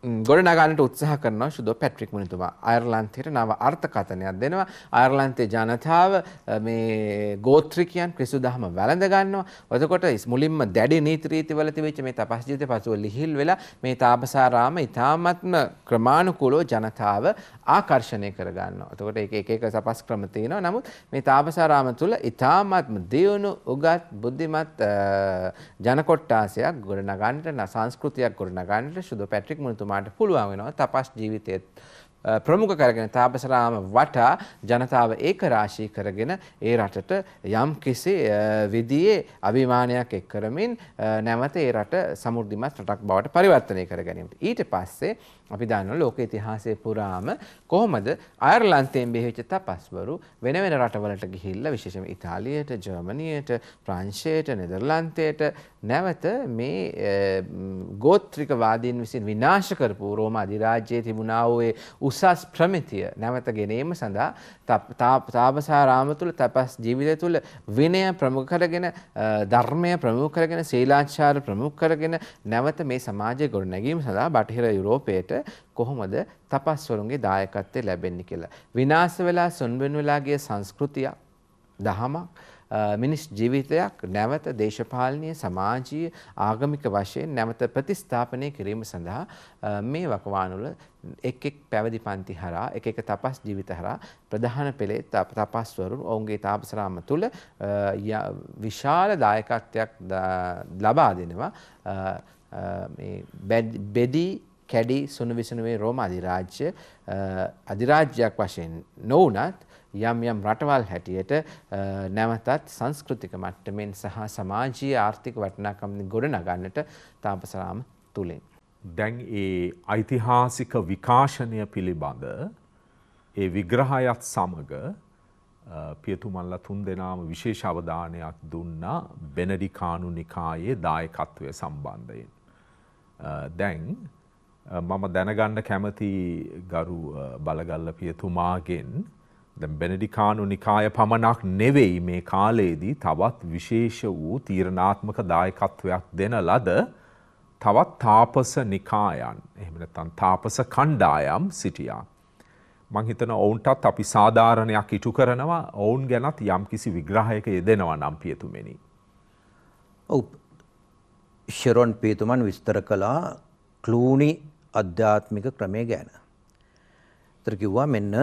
ගොඩනගන්නට උත්සාහ කරනවා ශුද්ධ පැට්‍රික් මුනිතුමා. අයර්ලන්තයට නව අර්ථකථනයක් දෙනවා. අයර්ලන්තයේ ජනතාව මේ ගෝත්‍රිකයන් ක්‍රිස්තු දහම වැළඳ ගන්නවා. එතකොට මුලින්ම දැඩි නීති රීතිවල තිබිච්ච මේ තපස් ජීවිතය පසුව ලිහිල් වෙලා මේ තාපසාරාම ඉතාමත්ම ක්‍රමානුකූලව ජනතාව ආකර්ෂණය කර ගන්නවා. එතකොට එක තපස් ක්‍රම තියෙනවා. නමුත් මේ තාපසාරාම තුල ඉතාමත්ම දියුණු උගත් බුද්ධිමත් ජන කොට්ටාසයක් ගොඩනගන්නට සංස්කෘතියක් ගොඩනගන්නට ශුද්ධ පැට්‍රික් මුනිතුමා මාට පුළුවන් වෙනවා තපස් ජීවිතයේත් ප්‍රමුඛ කරගෙන තාපසාරාම වටා ජනතාව ඒක රාශී කරගෙන ඒ රටට යම් කිසි විදියේ අභිමානයක් එක් කරමින් නැවත ඒ රට සමෘද්ධිමත් රටක් බවට පරිවර්තනය කර ගැනීමට. ඊට පස්සේ අපි දන්නවා ලෝක ඉතිහාසයේ පුරාම කොහොමද අයර්ලන්තයෙන් බිහිවෙච්ච තපස්වරු වෙන වෙන රටවලට ගිහිල්ලා විශේෂයෙන්ම ඉතාලියට, ජර්මනියට, ප්‍රංශයට, නෙදර්ලන්තයට නැවත මේ ගෝත්‍රික වාදීන් විසින් විනාශ කරපු රෝම අධිරාජ්‍යයේ තිබුණා වූ උසස් ප්‍රමිතිය නැවත ගෙනීම සඳහා තාපසාරාම තුළ තපස් ජීවිතය තුළ විනය ප්‍රමුඛ කරගෙන ධර්මය ප්‍රමුඛ කරගෙන ශීලාචාර ප්‍රමුඛ කරගෙන නැවත මේ සමාජය ගොඩනැගීම සඳහා බටහිර යුරෝපයට කොහොමද තපස්වරුන්ගේ දායකත්වය ලැබෙන්නේ කියලා. විනාශ වෙලා සොන්බෙන් වෙලා ගිය සංස්කෘතියක්, දහමක්, මිනිස් ජීවිතයක් නැවත දේශපාලනීය, සමාජීය, ආගමික වශයෙන් නැවත ප්‍රතිස්ථාපනය කිරීම සඳහා මේ වකවානුවල එක් පැවිදි පන්ති හරහා එක තපස් ජීවිත හරහා ප්‍රධාන පෙළේ තපස්වරුන් ඔවුන්ගේ තාපසාරාම තුළ විශාල දායකත්වයක් ලබා දෙනවා. මේ බෙදී කැඩි සුණු විසුණුවේ රෝම අධිරාජ්‍යයක් වශයෙන් නොවුනත් යම් රටවල් හැටියට නැවතත් සංස්කෘතික මට්ටමින් සහ සමාජීය ආර්ථික වටිනාකම් ගොඩනගන්නට තාපසාරාම තුලින් දැන් ඒ ඓතිහාසික විකාශනය පිළිබඳ ඒ විග්‍රහයත් සමග පියතුමන්ලා තුන් දෙනාම විශේෂ අවධානයක් දුන්නා බෙනඩිකානු නිකායේ දායකත්වය සම්බන්ධයෙන්. දැන් මම දැනගන්න කැමති ගරු බලගල්ල පියතුමාගෙන් දැන් බෙනඩිකානු නිකාය පමණක් නෙවෙයි මේ කාලයේදී තවත් විශේෂ වූ තීරණාත්මක දායකත්වයක් දෙන ලද තවත් තාපස නිකායන් එහෙම නැත්නම් තාපස කණ්ඩායම් සිටියා. මං හිතනවා ඔවුන්ටත් අපි සාධාරණයක් ඉටු කරනවා ඔවුන් ගැනත් යම්කිසි විග්‍රහයක යෙදෙනවා නම් පියතුමනි. ඔව් ෂෙරොන් පියතුමන් විස්තර කළා ක්ලූනි අධ්‍යාත්මික ක්‍රමය ගැන. ඒතර කිව්වා මෙන්න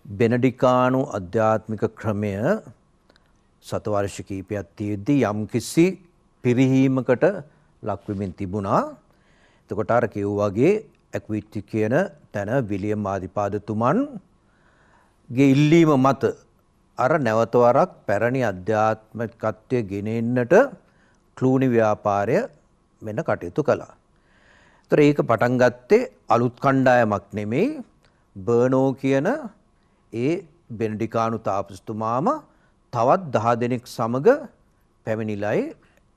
බෙනඩිකානු අධ්‍යාත්මික ක්‍රමය සතවර්ෂ කීපයක් තියද්දී යම්කිසි පිරිහීමකට ලක්වෙමින් තිබුණා. එතකොට අර කිව්වාගේ ඇක්විටි කියන තැන විලියම් ආදිපාදතුමන්ගේ ඉල්ලීම මත අර නැවත වරක් පැරණි අධ්‍යාත්මිකත්වය ගෙන එන්නට ක්ලූනි ව්‍යාපාරය මෙන්න කටයුතු කළා. ඒතර ඒක පටන් ගත්තේ අලුත් කණ්ඩායමක් නෙමෙයි බර්නෝ කියන ඒ බෙනඩිකානු තාපසතුමාම තවත් 10 දෙනෙක් සමග පැමිණිලයි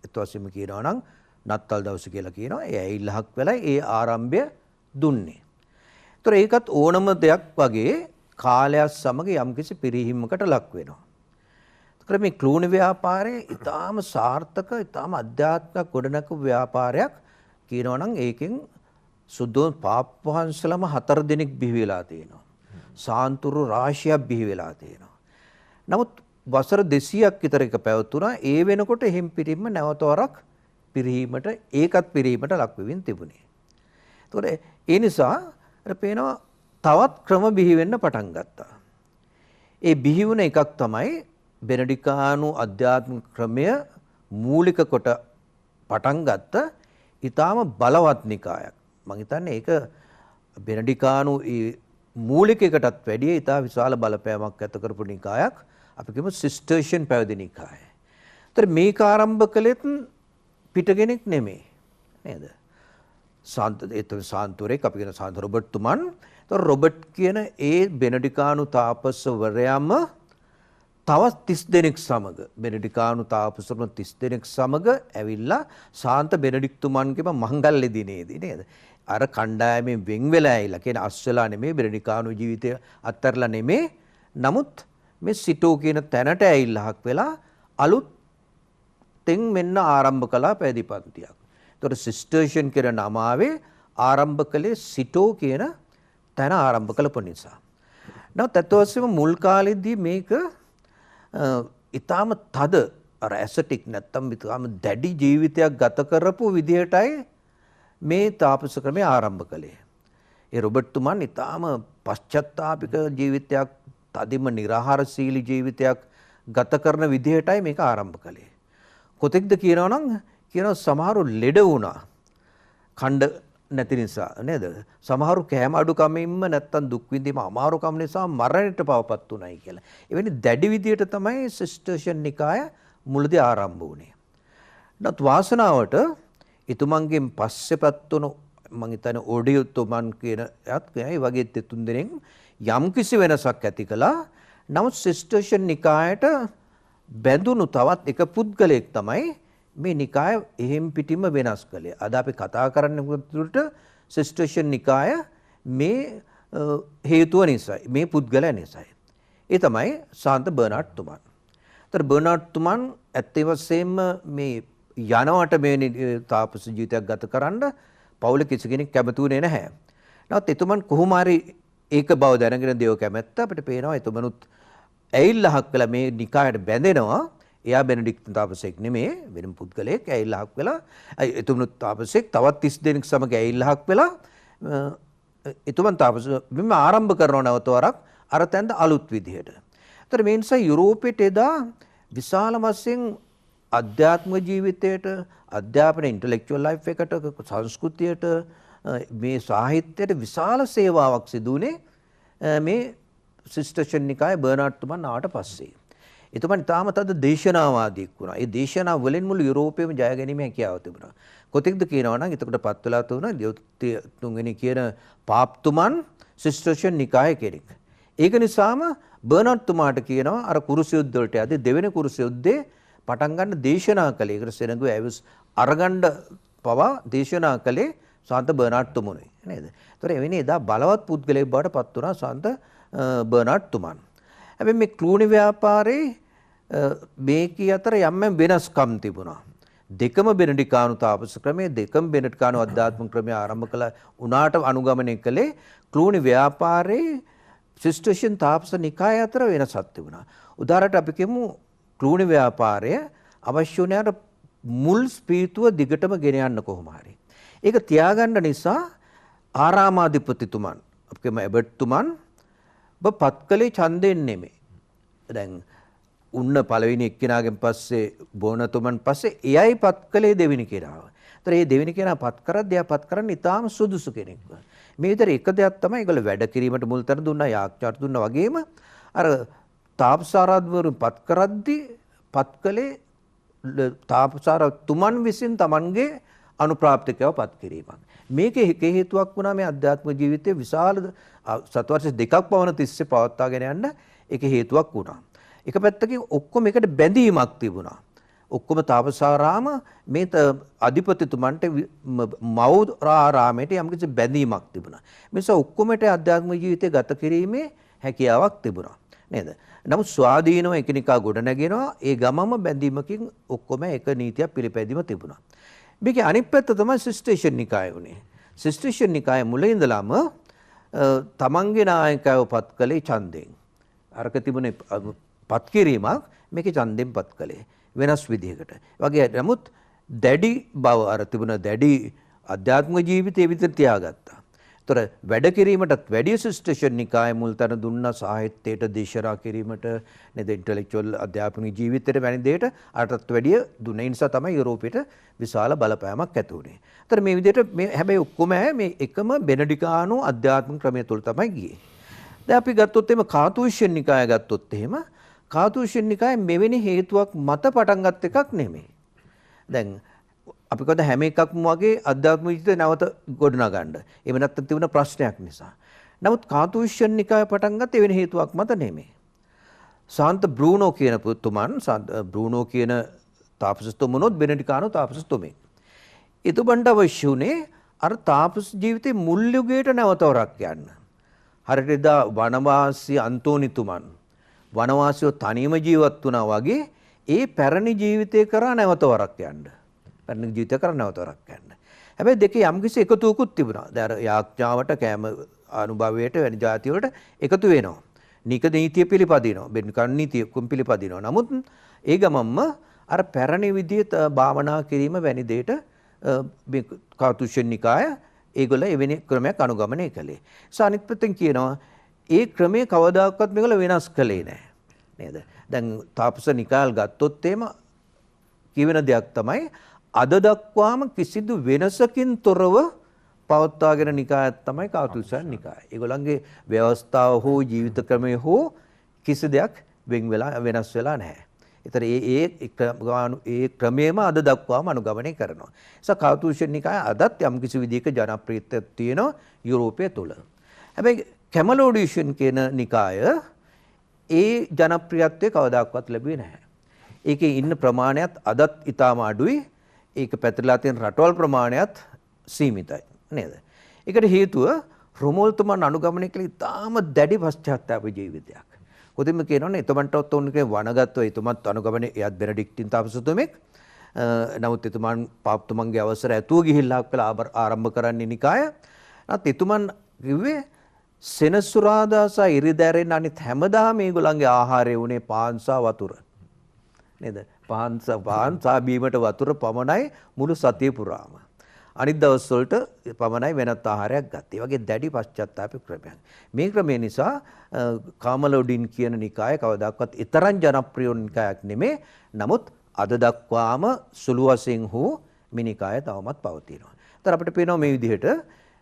එතවසෙම කියනවා නම් නත්තල් දවස කියලා කියනවා. ඒ ඇවිල්ලහක් වෙලයි ඒ ආරම්භය දුන්නේ. ඒතර ඒකත් ඕනම දෙයක් වගේ කාලයක් සමග යම්කිසි පිරිහීමකට ලක් වෙනවා. ඒතර මේ ක්ලූනි ව්‍යාපාරයේ ඊටාම සාර්ථක ඊටාම අධ්‍යාත්මික ගොඩනැගු ව්‍යාපාරයක් කියනවා නම් ඒකෙන් සුද්ධෝන් පාප්පවංශලම 4 දෙනෙක් බිහි වෙලා තියෙනවා. සාන්තුරු රාශියක් බිහි වෙලා තියෙනවා. නමුත් වසර 200ක් විතර එක පැවතුණා. ඒ වෙනකොට එහෙම් පිරිම නැවත වරක් පිරිහීමට ඒකත් පිරිහීමට ලක් වෙමින් තිබුණේ. ඒතකොට ඒ නිසා පේනවා තවත් ක්‍රම බිහි වෙන්න පටන් ගත්තා. ඒ බිහි වුණ එකක් තමයි බෙනඩිකානු අධ්‍යාත්මික ක්‍රමය මූලික කොට පටන් ගත්ත ඊටාම බලවත් නිකායක්. මම හිතන්නේ ඒක බෙනඩිකානු මූලිකයකටත් වැඩිය ඊටා විශාල බලපෑමක් ඇති කරපු නිකායක්. අපි කියමු සිස්ටර්ෂන් පැවිදි නිකාය. ඒතර මේක ආරම්භ කළෙත් පිටගෙනෙක් නෙමෙයි නේද? සාන්තුරෙක් අපි කියන සාන්ත රොබර්ට් තුමන්. ඒතර රොබර්ට් කියන ඒ බෙනඩිකානු තාපසවරයාම තවත් 30 දෙනෙක් සමග බෙනඩිකානු තාපසවරුන් 30 දෙනෙක් සමග ඇවිල්ලා සාන්ත බෙනඩික්ට් තුමන්ගේම මංගල්‍ය දිනේදී නේද? අර කණ්ඩායමෙන් වෙන් වෙලා ඇවිල්ලා කියන අස්සලා නෙමෙයි බෙනඩිකානු ජීවිතය අත්හැරලා නෙමෙයි. නමුත් මේ සිටෝ කියන තැනට ඇවිල්ලාක් වෙලා අලුත් තෙන් මෙන්න ආරම්භ කළා පැවිදි පන්තියක්. ඒතකොට සිස්ටර්ෂන් කියන නම ආවේ ආරම්භ කළේ සිටෝ කියන තැන ආරම්භ කළපු නිසා. නමුත් අතවස්සම මුල් කාලෙදී මේක ඊටාම තද අර ඇසටික් නැත්තම් ඊටාම දැඩි ජීවිතයක් ගත කරපු විදිහටයි මේ තාපස ක්‍රමය ආරම්භ කළේ. ඒ රොබර්ට් තුමන් ඊටාම පශ්චාත්තාපික ජීවිතයක් තදින්ම නිරාහාරශීලී ජීවිතයක් ගත කරන විදිහටයි මේක ආරම්භ කළේ. කොතෙක්ද කියනවා නම් කියනවා සමහරු ලෙඩ වුණා. ඛණ්ඩ නැති නිසා නේද? සමහරු කැම අඩුකමින්ම නැත්තම් දුක් විඳීම අමාරුකම් නිසා මරණයට පවපත් උනායි කියලා. එවැනි දැඩි විදියට තමයි සිස්ටර්ෂන් නිකාය මුලදී ආරම්භ වුණේ. නමුත් වාසනාවට ඊතුමන්ගෙන් පස්සෙපත් වුණු මම හිතන්නේ ඔඩියෝ තුමන් කියන එයත් ඒ වගේ තුන් දෙනෙක් යම්කිසි වෙනසක් ඇති කළා. නමුත් සිස්ටර්ෂන් නිකායට බැඳුණු තවත් එක පුද්ගලයෙක් තමයි මේ නිකාය එහෙම් පිටින්ම වෙනස් කළේ. අද අපි කතා කරන්න උඩට සිස්ටර්ෂන් නිකාය මේ හේතුව නිසායි මේ පුද්ගලයා නිසායි. ඒ තමයි සාන්ත බර්නාඩ් තුමන්. ඒතර බර්නාඩ් තුමන් ඇත්ත වශයෙන්ම මේ යනවට මේ තාපස ජීවිතයක් ගත කරන්න පවුල කිසි කෙනෙක් කැමති වුණේ නැහැ. නමුත් එතුමන් කොහොම හරි ඒක බව දැනගෙන දේව කැමැත්ත අපිට පේනවා එතුමනුත් ඇවිල්ලාහක් වෙලා මේ නිකායට බැඳෙනවා. එයා බෙනඩික්ට් තාපසෙක් නෙමෙයි වෙනම පුද්ගලයෙක් ඇවිල්ලාහක් වෙලා එතුමනුත් තාපසෙක් තවත් 30 දෙනෙක් සමග ඇවිල්ලාහක් වෙලා එතුමන් තාපස බිම ආරම්භ කරනව නැවත වරක් අර තැන්ද අලුත් විදිහට. ඒතර මේ නිසා යුරෝපෙට එදා විශාල වශයෙන් අධ්‍යාත්මික ජීවිතයට අධ්‍යාපන ඉන්ටෙලෙක්චුවල් ලයිෆ් එකට සංස්කෘතියට මේ සාහිත්‍යයට විශාල සේවාවක් සිදු වුණේ මේ සිස්ටර්ෂන් නිකාය බර්නාඩ් තුමන් ආවට පස්සේ. එතුමන් තාම තද දේශනාවාදීෙක් වුණා. ඒ දේශනාව වලින් මුළු යුරෝපයේම ජය ගැනීම හැකියාව තිබුණා. කොතෙක්ද කියනවා නම් එතකොට පත් වෙලා තුන තුන්වෙනි කියන පාප්තුමන් සිස්ටර්ෂන් නිකාය කෙනෙක්. ඒක නිසාම බර්නාඩ් තුමාට කියනවා අර කුරුස යුද්ධ වලට යද්දී දෙවෙනි කුරුස යුද්ධේ පටන් ගන්න දේශනා කළේ. ඒකට සෙනඟු ඇවිස් අරගණ්ඩ පවා දේශනා කළේ සාන්ත බර්නාඩ් තුමනුයි නේද? ඒතර එවැනි එදා බලවත් පුද්ගලයෙක් බවට පත් වුණා සාන්ත බර්නාඩ් තුමන්. හැබැයි මේ ක්ලූණි ව්‍යාපාරේ මේකී අතර යම් වෙනස්කම් තිබුණා. දෙකම බෙනඩිකානු තාපස ක්‍රමයේ දෙකම බෙනඩිකානු අධ්‍යාත්මික ක්‍රමය ආරම්භ කළ උනාට අනුගමනය කළේ ක්ලූණි ව්‍යාපාරේ සිස්ටර්ෂන් තාපස නිකාය අතර වෙනසක් තිබුණා. උදාහරණයක් අපි කියමු ක්ලූණි ව්‍යාපාරය අවශ්‍ය වුණාට මුල් ස්පීතුව දිගටම ගෙන යන්න කොහොම හරි. ඒක තියාගන්න නිසා ආරාමාධිපතිතුමන් අපි කියමු එබර්ට්තුමන් ඔබ පත්කලේ ඡන්දයෙන් නෙමෙයි. දැන් උන්න පළවෙනි එක්කිනාගෙන් පස්සේ බෝනතුමන් පස්සේ එයයි පත්කලේ දෙවෙනි කෙනාව. ඒතර මේ දෙවෙනි කෙනා පත් කරද්දී එයා පත් කරන්නේ ඊටාම සුදුසු කෙනෙක්ව. මේ විතර එක දෙයක් තමයි ඒගොල්ලෝ වැඩ කිරීමට මුල් තැන දුන්නා යාක්ෂාට දුන්නා වගේම අර තාපසාරාධිපතිවරු පත් කරද්දී පත්කලේ තාපසාරතුමන් විසින් Tamanගේ අනුප්‍රාප්තිකව පත් කිරීමක්. මේකේ හේතුවක් වුණා මේ අධ්‍යාත්මික ජීවිතයේ විශාල සත්වර්ෂ දෙකක් පවන තිස්සේ පවත්වාගෙන යන්න ඒක හේතුවක් වුණා. එක පැත්තකින් ඔක්කොම එකට බැඳීමක් තිබුණා. ඔක්කොම තාපසාරාම මේ අධිපතිතුමන්ට මෞරාරාමයට යම්කිසි බැඳීමක් තිබුණා. මේ නිසා ඔක්කොමට අධ්‍යාත්මික ජීවිතය ගත කිරීමේ හැකියාවක් තිබුණා. නේද? නමුත් ස්වාධීනව එකිනෙකා ගොඩ නැගෙනවා. ඒ ගමම බැඳීමකින් ඔක්කොම එක නීතියක් පිළිපැදීම තිබුණා. මේකේ අනිත් පැත්ත තමයි සිස්ටේෂන් නිකාය උනේ. සිස්ටේෂන් නිකාය මුල ඉඳලම තමන්ගේ නායකයව පත් කළේ ඡන්දයෙන්. අරක තිබුණේ පත් කිරීමක් මේකේ ඡන්දයෙන් පත් කළේ වෙනස් විදිහකට. වගේ නමුත් දැඩි බව අර තිබුණ දැඩි අධ්‍යාත්මික ජීවිතයේ විතර තියාගත්තා. ඒතර වැඩ කිරීමටත් වැඩි සිස්ටේෂන් නිකාය මුල් තැන දුන්නා සාහිත්‍යයට දේශනා කිරීමට නේද ඉන්ටෙලෙක්චුවල් අධ්‍යාපනික ජීවිතයට වැනි දෙයට අරටත් වැඩිය දුන්න නිසා තමයි යුරෝපයට විශාල බලපෑමක් ඇති වුණේ. ඒතර මේ විදිහට මේ හැබැයි ඔක්කොම මේ එකම බෙනඩිකානු අධ්‍යාත්මික ක්‍රමය තුල තමයි ගියේ. දැන් අපි ගත්තොත් එහෙම කාතුෂ්‍යන් නිකාය ගත්තොත් එහෙම කාතුෂ්‍යන් නිකාය මෙවැනි හේතුවක් මත පටන් ගත් එකක් නෙමෙයි. දැන් අපි කවද හැම එකක්ම වගේ අධ්‍යාත්මික ජීවිතේ නැවත ගොඩනගන්න. එහෙම නැත්නම් තිබුණ ප්‍රශ්නයක් නිසා. නමුත් කාතුෂ්‍යන් නිකාය පටන් ගත්තේ වෙන හේතුවක් මත නෙමෙයි. සාන්ත බ්‍රූනෝ කියන පුතුමන් බ්‍රූනෝ කියන තාපසතුමනොත් බෙනඩිකානෝ තාපසතුමෙක්. ඊතුබන්ට අවශ්‍ය උනේ අර තාපස ජීවිතේ මුල් යුගයට නැවතවරක් යන්න. හරියට එදා වනවාසී අන්තෝනිතුමන් වනවාසියෝ තනියම ජීවත් වුණා වගේ ඒ පැරණි ජීවිතේ කරා නැවතවරක් යන්න. පැරණි ජීවිතය කරා නැවතවරක් යන්න. හැබැයි දෙකේ යම්කිසි එකතුවකුත් තිබුණා. දැන් අර යාඥාවට කෑම අනුභවයට වෙන જાති වලට එකතු වෙනවා. නික නීතිය පිළිපදිනවා. බෙන්කන් නීතිය කුම් පිළිපදිනවා. නමුත් ඒ ගමම්ම අර පැරණි විදිහට භාවනා කිරීම වැනි දෙයට මේ කාතුෂ්‍යන් නිකාය ඒගොල්ලෝ එවැනි ක්‍රමයක් අනුගමනය කළේ. අනිත් පැත්තෙන් කියනවා ඒ ක්‍රමයේ කවදාකවත් මේගොල්ලෝ වෙනස් කළේ නැහැ. නේද? දැන් තාපස නිකායල් ගත්තොත් එහෙම කියවෙන දෙයක් තමයි අද දක්වාම කිසිදු වෙනසකින් තොරව පවත්වාගෙන නිකායක් තමයි කාතුෂ්‍යන් නිකාය. ඒගොල්ලන්ගේ ව්‍යවස්ථාව හෝ ජීවිත ක්‍රමය හෝ කිසි දෙයක් වෙනස් වෙලා නැහැ. ඒතර ඒ ක්‍රමයේම අද දක්වාම අනුගමනය කරනවා. ඒස කාතුෂ්‍යන් නිකාය අදත් යම් කිසි විදිහක ජනප්‍රියත්වයක් තියෙනවා යුරෝපය තුල. හැබැයි කැමලෝඩිෂන් කියන නිකාය ඒ ජනප්‍රියත්වය කවදාකවත් ලැබුවේ නැහැ. ඒකේ ඉන්න ප්‍රමාණයත් අදත් ඊටාම අඩුයි. ඒක පැතිරලා තියෙන රටවල් ප්‍රමාණයත් සීමිතයි නේද? ඒකට හේතුව රොමෝල්තුමන් අනුගමනය කළ ඊටාම දැඩි පශ්චාත්තාප ජීවිතයක්. කොතින්ම කියනවනේ එතුමන්ටත් උන්ගේ වනගත්ව එතුමත් අනුගමනය එයත් බෙනඩික්ටින් තාපසතුමෙක්. නමුත් එතුමන් පාප්තුමන්ගේ අවසර ඇතුව ගිහිල්ලා කළා ආරම්භ කරන්නේ නිකාය. නමුත් එතුමන් කිව්වේ සෙනසුරාදා සහ ඉරිදෑරෙන් අනිත් හැමදාම මේගොල්ලන්ගේ ආහාරය උනේ පාන් සහ වතුර. නේද? පාන් සහ බීමට වතුර පමණයි මුළු සතිය පුරාම. අනිත් දවස් වලට පමණයි වෙනත් ආහාරයක් ගත්තේ. ඒ වගේ දැඩි පශ්චාත්තාප ක්‍රමයක්. මේ ක්‍රමය නිසා කාමලෝඩින් කියන නිකාය කවදාකවත් ඊතරම් ජනප්‍රිය නිකායක් නෙමෙයි. නමුත් අද දක්වාම සුළු වශයෙන් හෝ මේ නිකාය තවමත් පවතිනවා. ඒතර අපිට පේනවා මේ විදිහට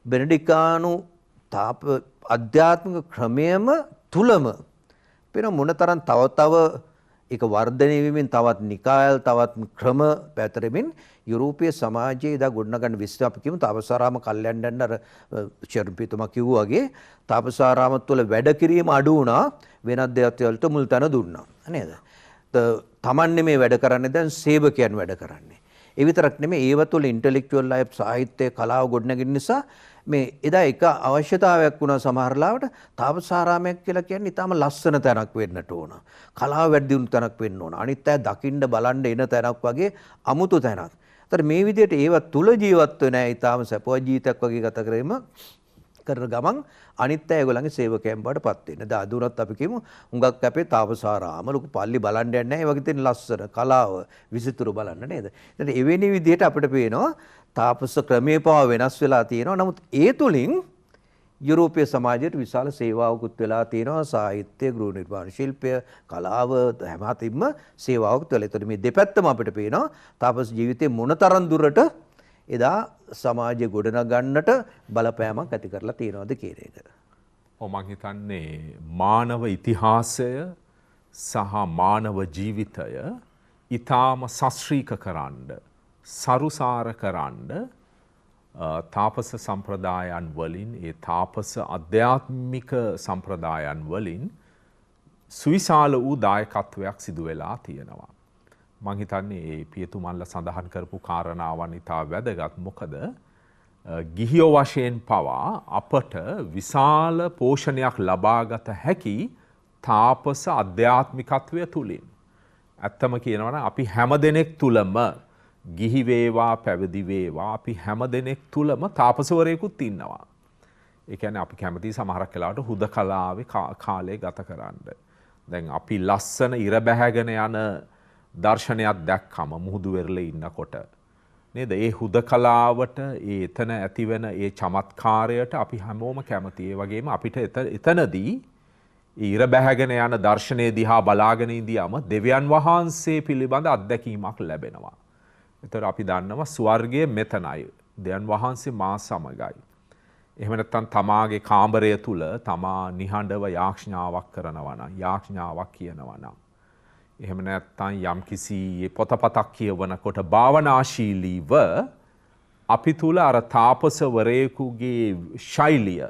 බෙනඩිකානු අධ්‍යාත්මික ක්‍රමයේම තුලම පේන මොනතරම් තව ඒක වර්ධනය වෙමින් තවත් නිකායල් තවත් ක්‍රම පැතරෙමින් යුරෝපීය සමාජයේ දා ගොඩනගන විශ්ව අපි කියමු තාපසාරාම කල්යණ්ඩන්න අර ශර්පිතුමා කිව්වා වගේ තාපසාරාම තුළ වැඩ කිරීම අඩු වුණා වෙනත් දේවල් වලට මුල් තැන දුන්නා නේද? තමන් නෙමේ වැඩ කරන්නේ දැන් සේවකයන් වැඩ කරන්නේ. ඒ විතරක් නෙමෙයි ඒව තුළ ඉන්ටෙලෙක්චුවල් ලයිෆ් සාහිත්‍ය කලාව ගොඩනැගෙන නිසා මේ එදා එක අවශ්‍යතාවයක් වුණා සමහර ලාවට තාපසාරාමයක් කියලා කියන්නේ ඊටාම ලස්සන තැනක් වෙන්නට ඕන. කලාව වැඩි දියුණු තැනක් වෙන්න ඕන. අනිත් අය දකින්න බලන්න එන තැනක් වගේ අමුතු තැනක්. ඒතර මේ විදිහට ඒව තුල ජීවත් වෙන අය ඊටාම සපවත් ජීවිතයක් වගේ ගත කරන ගමන් අනිත් අය ඒගොල්ලන්ගේ සේවකයන් බවට පත් වෙන. දැන් අදුනත් අපි කියමු හුඟක් අපේ තාපසාරාම ලොකු පල්ලි බලන්න යන්නේ නැහැ. ඒ වගේ තියෙන ලස්සන කලාව විසිතුරු බලන්න නේද? ඒතර එවැනි විදිහට අපිට පේනවා තාපස ක්‍රමයේ පවා වෙනස් වෙලා තියෙනවා. නමුත් ඒ තුලින් යුරෝපීය සමාජයට විශාල සේවාවකුත් වෙලා තියෙනවා. සාහිත්‍ය, ගෘහ නිර්මාණ ශිල්පය, කලාව හැමතින්ම සේවාවකුත් වෙලා. ඒතර මේ දෙපැත්තම අපිට පේනවා තාපස ජීවිතේ මොනතරම් දුරට එදා සමාජය ගොඩනගන්නට බලපෑමක් ඇති කරලා තියෙනවද කියන එක. මම හිතන්නේ මානව ඉතිහාසය සහ මානව ජීවිතය ඊටාම සශ්‍රීක කරන්න සරුසාර කරන්න තාපස සම්ප්‍රදායන් වලින් ඒ තාපස අධ්‍යාත්මික සම්ප්‍රදායන් වලින් සුවිශාල වූ දායකත්වයක් සිදු වෙලා තියෙනවා. මං හිතන්නේ ඒ පියතුමන්ලා සඳහන් කරපු කාරණාවන් ඉතා වැදගත්. මොකද ගිහියෝ වශයෙන් පවා අපට විශාල පෝෂණයක් ලබාගත හැකි තාපස අධ්‍යාත්මිකත්වය තුලින්. ඇත්තම කියනවනම් අපි හැමදෙනෙක් තුලම ගිහි වේවා පැවිදි වේවා අපි හැමදෙනෙක් තුලම තාපසවරයෙකුත් ඉන්නවා. ඒ කියන්නේ අපි කැමති සමහරක් වෙලාවට හුදකලාවේ කාලය ගත කරන්න. දැන් අපි ලස්සන ඉර බැහැගෙන යන දර්ශනයක් දැක්කම මුහුදු වෙරළේ ඉන්නකොට නේද? ඒ හුදකලාවට ඒ එතන ඇතිවෙන ඒ චමත්කාරයට අපි හැමෝම කැමති. ඒ වගේම අපිට එතනදී ඉර බැහැගෙන යන දර්ශනය දිහා බලාගෙන ඉඳියම දෙවියන් වහන්සේ පිළිබඳ අත්දැකීමක් ලැබෙනවා. ඒතර අපි දන්නවා ස්වර්ගය මෙතනයි. දෙවියන් වහන්සේ මා සමගයි. එහෙම නැත්නම් තමාගේ කාමරය තුල තමා නිහඬව යාඥාවක් කරනවා නම් යාඥාවක් කියනවා නම් එහෙම නැත්නම් යම්කිසි පොතපතක් කියවනකොට භාවනාශීලීව අපි තුල අර තාපසවරයෙකුගේ ශෛලිය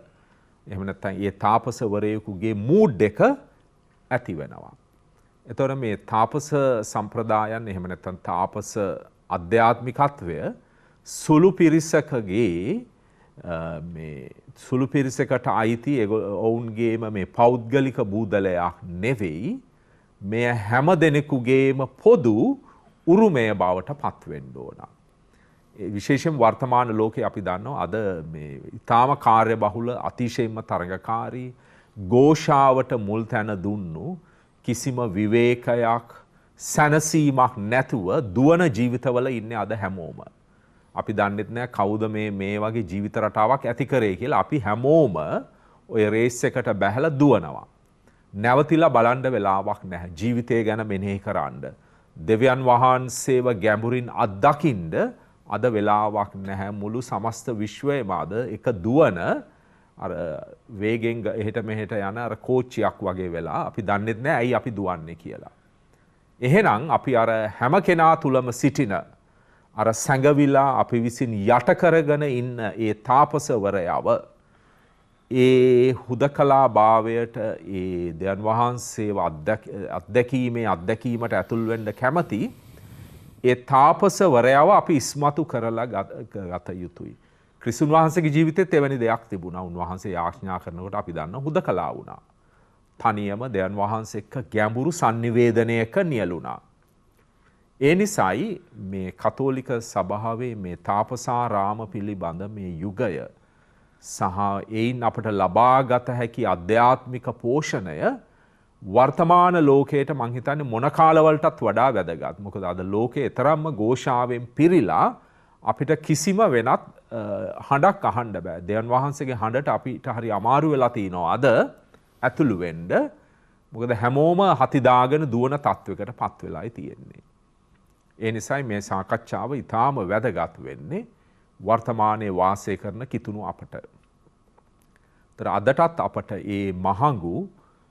එහෙම නැත්නම් ඒ තාපසවරයෙකුගේ මූඩ් එක ඇති වෙනවා. එතකොට මේ තාපස සම්ප්‍රදායන් එහෙම නැත්නම් තාපස අධ්‍යාත්මිකත්වය සුළු පිරිසකගේ මේ සුළු පිරිසකට අයිති ඔවුන්ගේම මේ පෞද්ගලික බූදලයක් නෙවෙයි. මෙය හැම දෙනෙකුගේම පොදු උරුමය බවට පත්වෙන්න ඕන. විශේෂයෙන් වර්තමාන ලෝකයේ අපි දන්නවා අද මේ ඊටාම කාර්යබහුල අතිශයින්ම තරඟකාරී ഘോഷාවට මුල් තැන දුන්නු කිසිම විවේකයක් සැනසීමක් නැතුව දුවන ජීවිතවල ඉන්නේ අද හැමෝම. අපි දන්නෙත් නෑ කවුද මේ වගේ ජීවිත රටාවක් ඇති කරේ කියලා. අපි හැමෝම ඔය රේස් එකට බැහැලා දුවනවා. නැවතිලා බලන්න වෙලාවක් නැහැ. ජීවිතය ගැන මෙනෙහි කරන්න. දෙවියන් වහන්සේව ගැඹුරින් අත්දකින්න අද වෙලාවක් නැහැ. මුළු සමස්ත විශ්වයම අද එක දුවන අර වේගෙන් එහෙට මෙහෙට යන අර කෝච්චියක් වගේ වෙලා අපි දන්නෙත් නැහැ ඇයි අපි දුවන්නේ කියලා. එහෙනම් අපි අර හැම කෙනා තුලම සිටින අර සැඟවිලා අපි විසින් යට කරගෙන ඉන්න ඒ තාපසවරයව ඒ හුදකලා භාවයට ඒ දෙවියන් වහන්සේව අත්දැකීමට ඇතුල් වෙන්න කැමති ඒ තාපසවරයව අපි ඉස්මතු කරලා ගත යුතුයි. ක්‍රිස්තුන් වහන්සේගේ ජීවිතෙත් එවැනි දෙයක් තිබුණා. උන්වහන්සේ යාඥා කරනකොට අපි දන්නවා හුදකලා වුණා. තනියම දෙවියන් වහන්සේ එක්ක ගැඹුරු sannivedanayක නියලුණා. ඒ නිසායි මේ කතෝලික සභාවේ මේ තාපසාරාම පිළිබඳ මේ යුගය සහ එයින් අපට ලබාගත හැකි අධ්‍යාත්මික පෝෂණය වර්තමාන ලෝකයට මං හිතන්නේ මොන කාලවලටත් වඩා වැදගත්. මොකද අද ලෝකේ තරම්ම ഘോഷාවෙන් පිරීලා අපිට කිසිම වෙනත් හඬක් අහන්න බෑ. දෙවියන් වහන්සේගේ හඬට අපිට හරි අමාරු වෙලා තිනවා අද ඇතුළු වෙන්න. මොකද හැමෝම හති දාගෙන දුවන තත්වයකට පත් වෙලායි තියෙන්නේ. ඒ නිසායි මේ සාකච්ඡාව ඊටාම වැදගත් වෙන්නේ වර්තමානයේ වාසය කරන කිතුණු අපට. තර අදටත් අපට ඒ මහඟු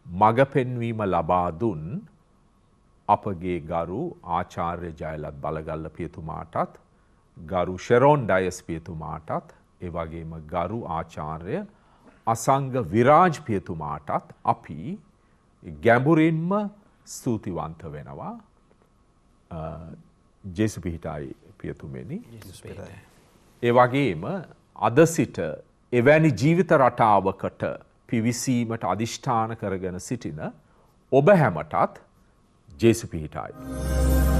මඟ පෙන්වීම ලබා දුන් අපගේ ගරු ආචාර්ය ජයලත් බලගල්ල පියතුමාටත් ගරු ෂෙරොන් ඩයස් පියතුමාටත් ඒ වගේම ගරු ආචාර්ය අසංග විරාජ් පියතුමාටත් අපි ගැඹුරින්ම ස්තුතිවන්ත වෙනවා. ජේසු පිහිටයි පියතුමනි. ඒ වගේම අද සිට එවැනි ජීවිත රටාවකට පිවිසීමට අදිෂ්ඨාන කරගෙන සිටින ඔබ හැමටත් ජේසු පිහිටයි.